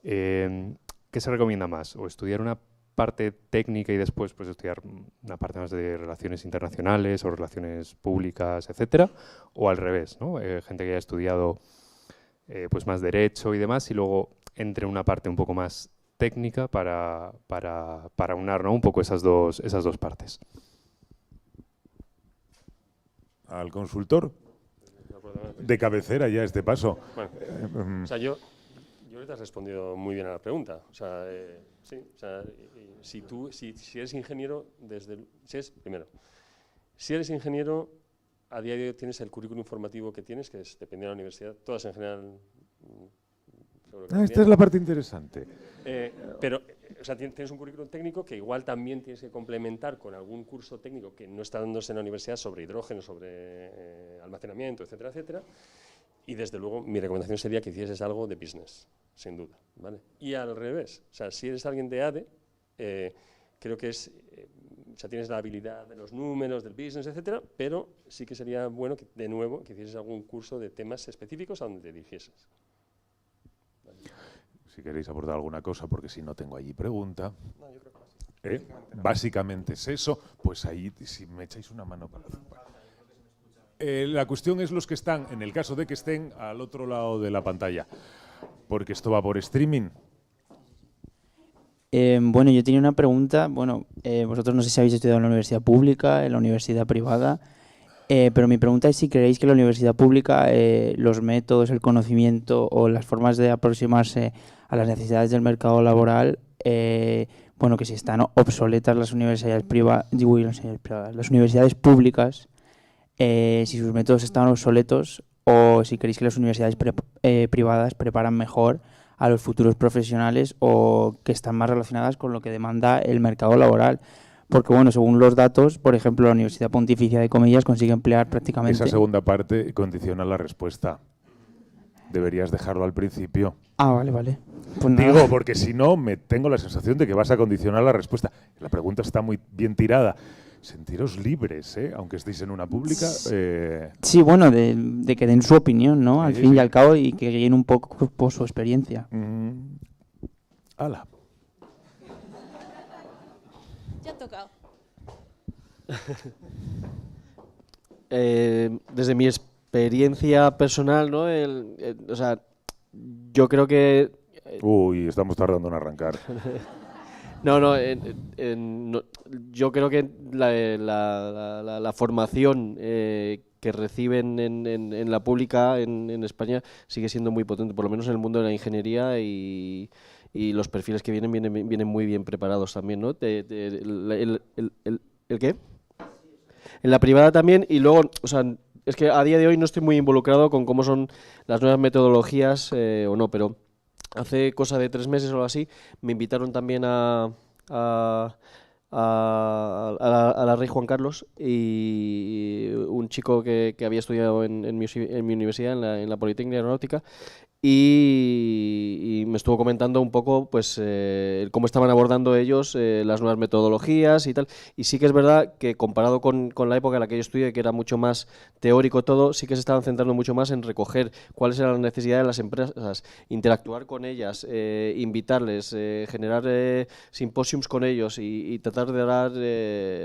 ¿Qué se recomienda más? ¿O estudiar una parte técnica y después pues estudiar una parte más de relaciones internacionales o relaciones públicas, etcétera? ¿O al revés, ¿no? Gente que haya estudiado pues más derecho y demás, y luego entre una parte un poco más técnica para unar, ¿no? Un poco esas dos partes. Al consultor de cabecera ya este paso. Bueno, o sea, yo ahorita he respondido muy bien a la pregunta. O sea, sí, o sea, si eres ingeniero, si eres ingeniero, a día de hoy tienes el currículum formativo que tienes, que es, depende de la universidad, todas en general. Esta es la parte interesante. Pero, o sea, tienes un currículum técnico que igual también tienes que complementar con algún curso técnico que no está dándose en la universidad sobre hidrógeno, sobre almacenamiento, etcétera, etcétera. Y desde luego, mi recomendación sería que hicieses algo de business, sin duda, ¿vale? Y al revés, o sea, si eres alguien de ADE, creo que o sea, tienes la habilidad de los números, del business, etcétera, pero sí que sería bueno que, de nuevo, que hicieses algún curso de temas específicos a donde te dirigieses. Si queréis abordar alguna cosa, porque si no tengo allí pregunta. No, yo creo que Básicamente es eso. Pues ahí, si me echáis una mano para... la cuestión es los que están, en el caso de que estén al otro lado de la pantalla, porque esto va por streaming. Bueno, yo tenía una pregunta. Bueno, vosotros no sé si habéis estudiado en la universidad pública, en la universidad privada, pero mi pregunta es si creéis que la universidad pública, los métodos, el conocimiento o las formas de aproximarse a las necesidades del mercado laboral, bueno, que si están obsoletas las universidades privadas, las universidades públicas, si sus métodos están obsoletos o si creéis que las universidades privadas preparan mejor a los futuros profesionales o que están más relacionadas con lo que demanda el mercado laboral. Porque, bueno, según los datos, por ejemplo, la Universidad Pontificia de Comillas consigue emplear prácticamente... Esa segunda parte condiciona la respuesta. Deberías dejarlo al principio. Ah, vale, vale. Pues digo, porque si no, me tengo la sensación de que vas a condicionar la respuesta. La pregunta está muy bien tirada. Sentiros libres, aunque estéis en una pública. Sí, bueno, de que den su opinión, ¿no? Al fin y al cabo, y que guíen un poco por su experiencia. ¡Hala! Ya ha tocado. Desde mi experiencia personal, ¿no? O sea, yo creo que... Uy, estamos tardando en arrancar. No, yo creo que la formación que reciben en la pública en España sigue siendo muy potente, por lo menos en el mundo de la ingeniería, y los perfiles que vienen muy bien preparados también, ¿no? ¿El qué? En la privada también, y luego, o sea, es que a día de hoy no estoy muy involucrado con cómo son las nuevas metodologías o no, pero hace cosa de 3 meses o algo así, me invitaron también a la Rey Juan Carlos, y un chico que había estudiado en mi universidad, en la Politécnica Aeronáutica, y me estuvo comentando un poco pues cómo estaban abordando ellos las nuevas metodologías y tal. Y sí que es verdad que comparado con la época en la que yo estudié, que era mucho más teórico todo, sí que se estaban centrando mucho más en recoger cuáles eran las necesidades de las empresas, interactuar con ellas, invitarles, generar simposiums con ellos y tratar de dar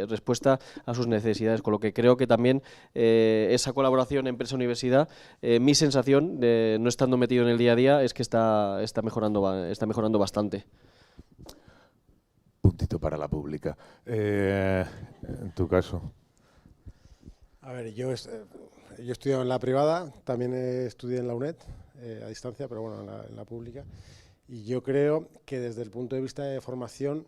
respuesta a sus necesidades. Con lo que creo que también esa colaboración empresa-universidad, mi sensación, no estando metido en el día a día, es que está mejorando bastante. Puntito para la pública. En tu caso. A ver, yo he estudiado en la privada, también estudié en la UNED, a distancia, pero bueno, en la pública. Y yo creo que desde el punto de vista de formación,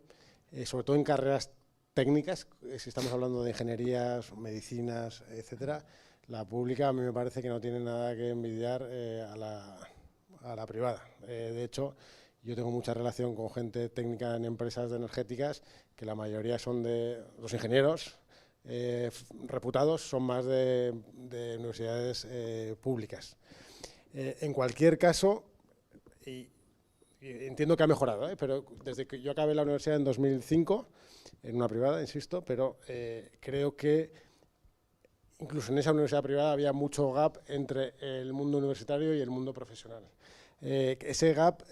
sobre todo en carreras técnicas, si estamos hablando de ingenierías, medicinas, etcétera, la pública a mí me parece que no tiene nada que envidiar a la privada. De hecho, yo tengo mucha relación con gente técnica en empresas energéticas, que la mayoría son de los ingenieros reputados, son más de universidades públicas. En cualquier caso, y entiendo que ha mejorado, pero desde que yo acabé la universidad en 2005, en una privada, insisto, pero creo que incluso en esa universidad privada había mucho gap entre el mundo universitario y el mundo profesional. Ese gap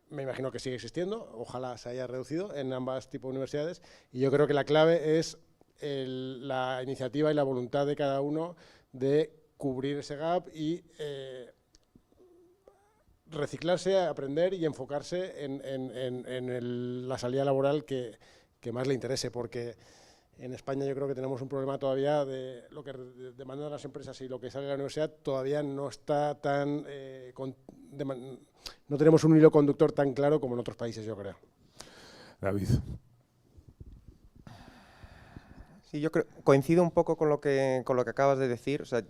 me imagino que sigue existiendo, ojalá se haya reducido en ambas tipos de universidades, y yo creo que la clave es la iniciativa y la voluntad de cada uno de cubrir ese gap y reciclarse, aprender y enfocarse en la salida laboral que más le interese, porque en España yo creo que tenemos un problema todavía de lo que demandan las empresas y lo que sale de la universidad todavía no está tan... no tenemos un hilo conductor tan claro como en otros países, yo creo. David. Sí, yo coincido un poco con lo que acabas de decir. O sea,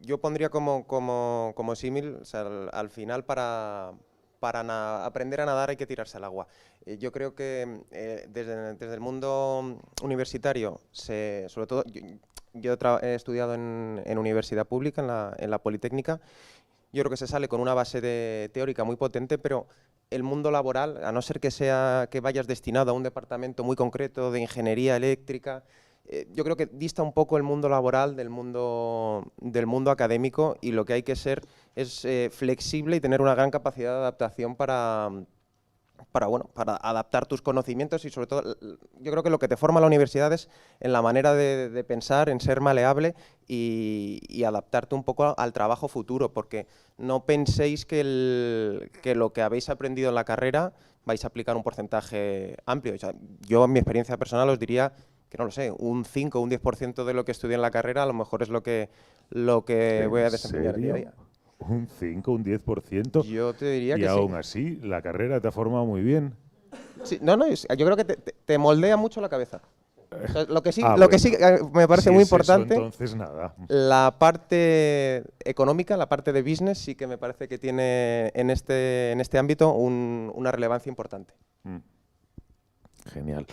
yo pondría como símil, o sea, al final para aprender a nadar hay que tirarse al agua. Yo creo que desde el mundo universitario, sobre todo, yo he estudiado en universidad pública, en la Politécnica. Yo creo que se sale con una base teórica muy potente, pero el mundo laboral, a no ser que vayas destinado a un departamento muy concreto de ingeniería eléctrica, yo creo que dista un poco el mundo laboral del mundo académico, y lo que hay que ser es flexible y tener una gran capacidad de adaptación para para adaptar tus conocimientos y sobre todo, yo creo que lo que te forma la universidad es en la manera de pensar, en ser maleable y adaptarte un poco al trabajo futuro, porque no penséis que lo que habéis aprendido en la carrera vais a aplicar un porcentaje amplio. O sea, yo en mi experiencia personal os diría que, no lo sé, un 5 o un 10% de lo que estudié en la carrera a lo mejor es lo que voy a desempeñar día a día. ¿Un 5, un 10%? Yo te diría que sí. Y aún así, la carrera te ha formado muy bien. Sí, yo creo que te moldea mucho la cabeza. O sea, lo que sí me parece Si muy es eso, importante, entonces nada. la parte económica, la parte de business, sí que me parece que tiene en este ámbito una relevancia importante. Genial.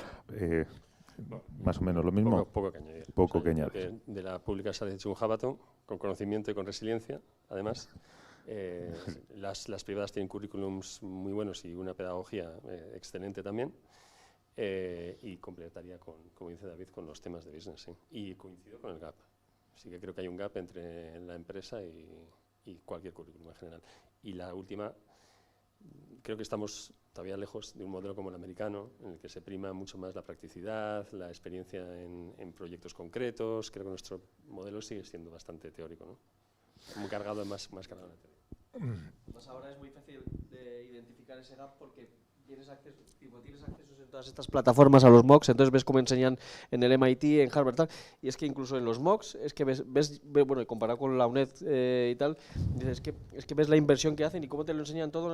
Más o menos lo mismo. Poco que añadir. Poco que añadir. De la pública sale hecho un hackathon, con conocimiento y con resiliencia, además. Las privadas tienen currículums muy buenos y una pedagogía excelente también. Y completaría, como dice David, con los temas de business. ¿Sí? Y coincido con el gap. Sí que creo que hay un gap entre la empresa y cualquier currículum en general. Y la última, creo que estamos todavía lejos de un modelo como el americano, en el que se prima mucho más la practicidad, la experiencia en proyectos concretos. Creo que nuestro modelo sigue siendo bastante teórico, ¿no? Muy cargado, más cargado en la teoría. Pues ahora es muy fácil de identificar ese gap porque tienes acceso en todas estas plataformas a los mocks, entonces ves cómo enseñan en el MIT, en Harvard, tal, y es que incluso en los mocks, es que ves bueno, y comparado con la UNED y tal, dices, es que ves la inversión que hacen y cómo te lo enseñan todo,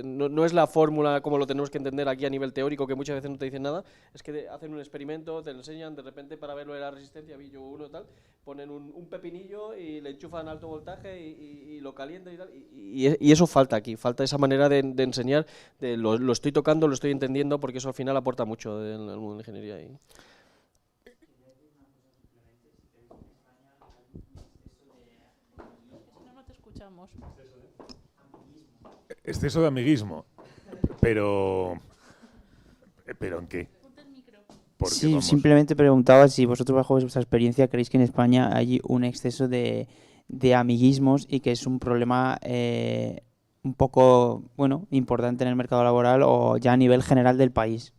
no es la fórmula como lo tenemos que entender aquí a nivel teórico, que muchas veces no te dicen nada, es que hacen un experimento, te lo enseñan, de repente para verlo de la resistencia, vi yo uno tal, ponen un pepinillo y le enchufan alto voltaje y lo calientan y tal, y eso falta aquí, falta esa manera de enseñar, lo estoy tocando, lo estoy entendiendo, porque eso al final aporta mucho en el mundo de la ingeniería. No te escuchamos. Exceso de amiguismo. Pero ¿en qué? Porque, sí, vamos, simplemente preguntaba si vosotros bajo vuestra experiencia creéis que en España hay un exceso de amiguismos y que es un problema un poco importante en el mercado laboral o ya a nivel general del país.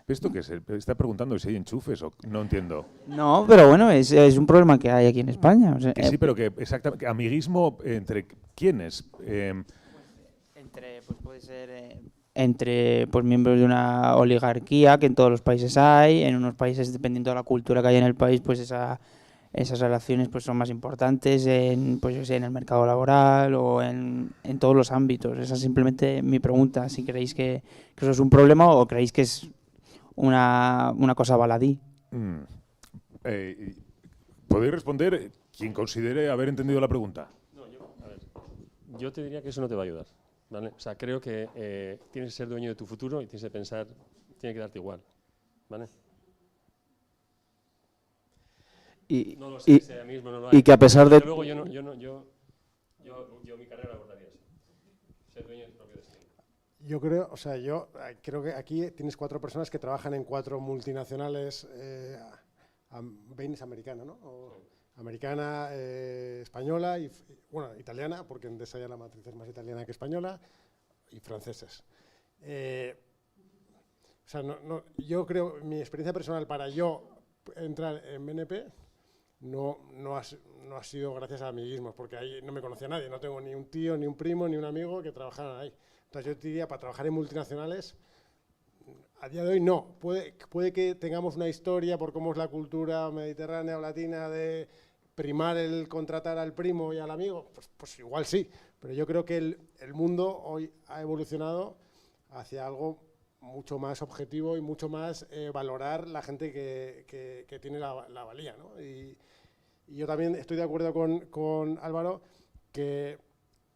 ¿Esto qué es? ¿Está preguntando si hay enchufes o no entiendo? No, pero bueno, es un problema que hay aquí en España. O sea, Que sí, pero que exactamente, amiguismo entre quiénes. Entre, pues puede ser entre pues miembros de una oligarquía que en todos los países hay, en unos países dependiendo de la cultura que hay en el país, pues esas relaciones pues son más importantes en el mercado laboral o en todos los ámbitos. Esa es simplemente mi pregunta, si creéis que eso es un problema o creéis que es una cosa baladí. ¿Podéis responder quien considere haber entendido la pregunta? No, yo te diría que eso no te va a ayudar, ¿vale? O sea, creo que tienes que ser dueño de tu futuro y tienes que pensar, tiene que darte igual, ¿vale? No lo sé, sea mismo, no lo hay. Y que a pesar de... Luego yo mi carrera abordaría eso. Ser dueño de tu propio destino. Yo creo que aquí tienes 4 personas que trabajan en 4 multinacionales. Bain es americana, ¿no? Americana, española y italiana, porque en Endesa ya la matriz es más italiana que española, y franceses. Yo creo, mi experiencia personal para yo entrar en BNP no ha sido gracias a amiguismos, porque ahí no me conocía nadie, no tengo ni un tío, ni un primo, ni un amigo que trabajaran ahí. Entonces yo te diría, para trabajar en multinacionales, a día de hoy no. Puede que tengamos una historia por cómo es la cultura mediterránea o latina de primar el contratar al primo y al amigo, pues igual sí, pero yo creo que el mundo hoy ha evolucionado hacia algo mucho más objetivo y mucho más valorar la gente que tiene la valía, ¿no? Y yo también estoy de acuerdo con Álvaro que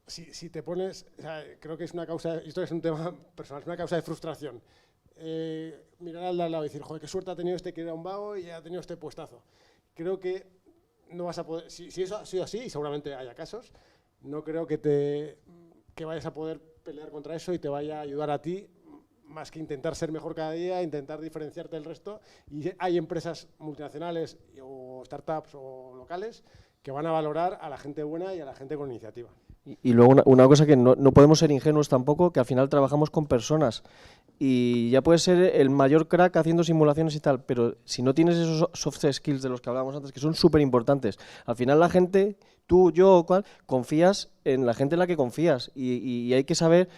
si te pones, o sea, creo que es una causa, esto es un tema personal, es una causa de frustración. Mirar al de al lado y decir, joder, qué suerte ha tenido este que era un vago y ha tenido este puestazo. Creo que no vas a poder, si eso ha sido así, y seguramente haya casos, no creo que vayas a poder pelear contra eso y te vaya a ayudar a ti, más que intentar ser mejor cada día, intentar diferenciarte del resto. Y hay empresas multinacionales o startups o locales que van a valorar a la gente buena y a la gente con iniciativa. Y luego una cosa que no podemos ser ingenuos tampoco, que al final trabajamos con personas. Y ya puedes ser el mayor crack haciendo simulaciones y tal, pero si no tienes esos soft skills de los que hablábamos antes, que son súper importantes, al final la gente, tú, yo o cual, confías en la gente en la que confías y hay que saber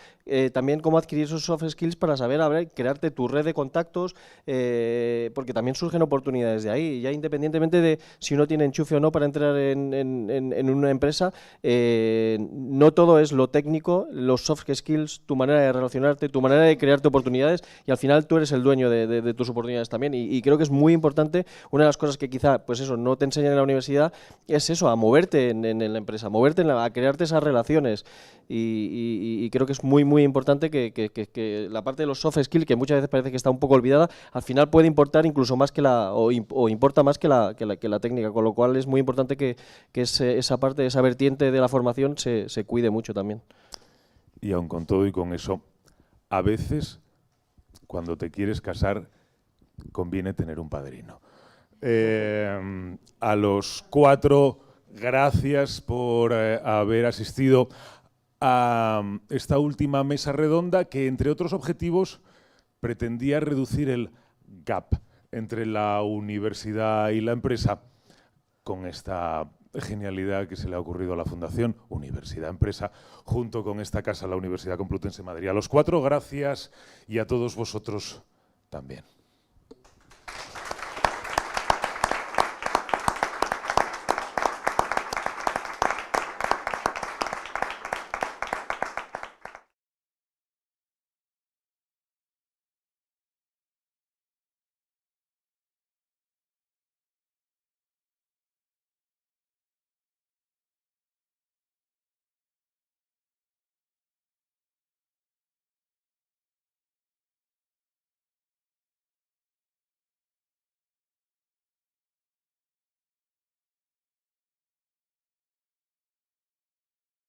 también cómo adquirir esos soft skills para saber crearte tu red de contactos, porque también surgen oportunidades de ahí, ya independientemente de si uno tiene enchufe o no para entrar en una empresa, no todo es lo técnico, los soft skills, tu manera de relacionarte, tu manera de crearte oportunidades, y al final tú eres el dueño de tus oportunidades también, y creo que es muy importante. Una de las cosas que quizá pues eso no te enseñan en la universidad es eso, a moverte en la empresa, a crearte esas relaciones, y creo que es muy importante que la parte de los soft skills, que muchas veces parece que está un poco olvidada, al final puede importar incluso más que o importa más que la técnica, con lo cual es muy importante que esa parte, esa vertiente de la formación se cuide mucho también. Y aun con todo y con eso, a veces cuando te quieres casar conviene tener un padrino. A los 4, gracias por haber asistido a esta última mesa redonda que, entre otros objetivos, pretendía reducir el gap entre la universidad y la empresa con esta genialidad que se le ha ocurrido a la Fundación Universidad Empresa, junto con esta casa, la Universidad Complutense de Madrid. A los 4, gracias, y a todos vosotros también.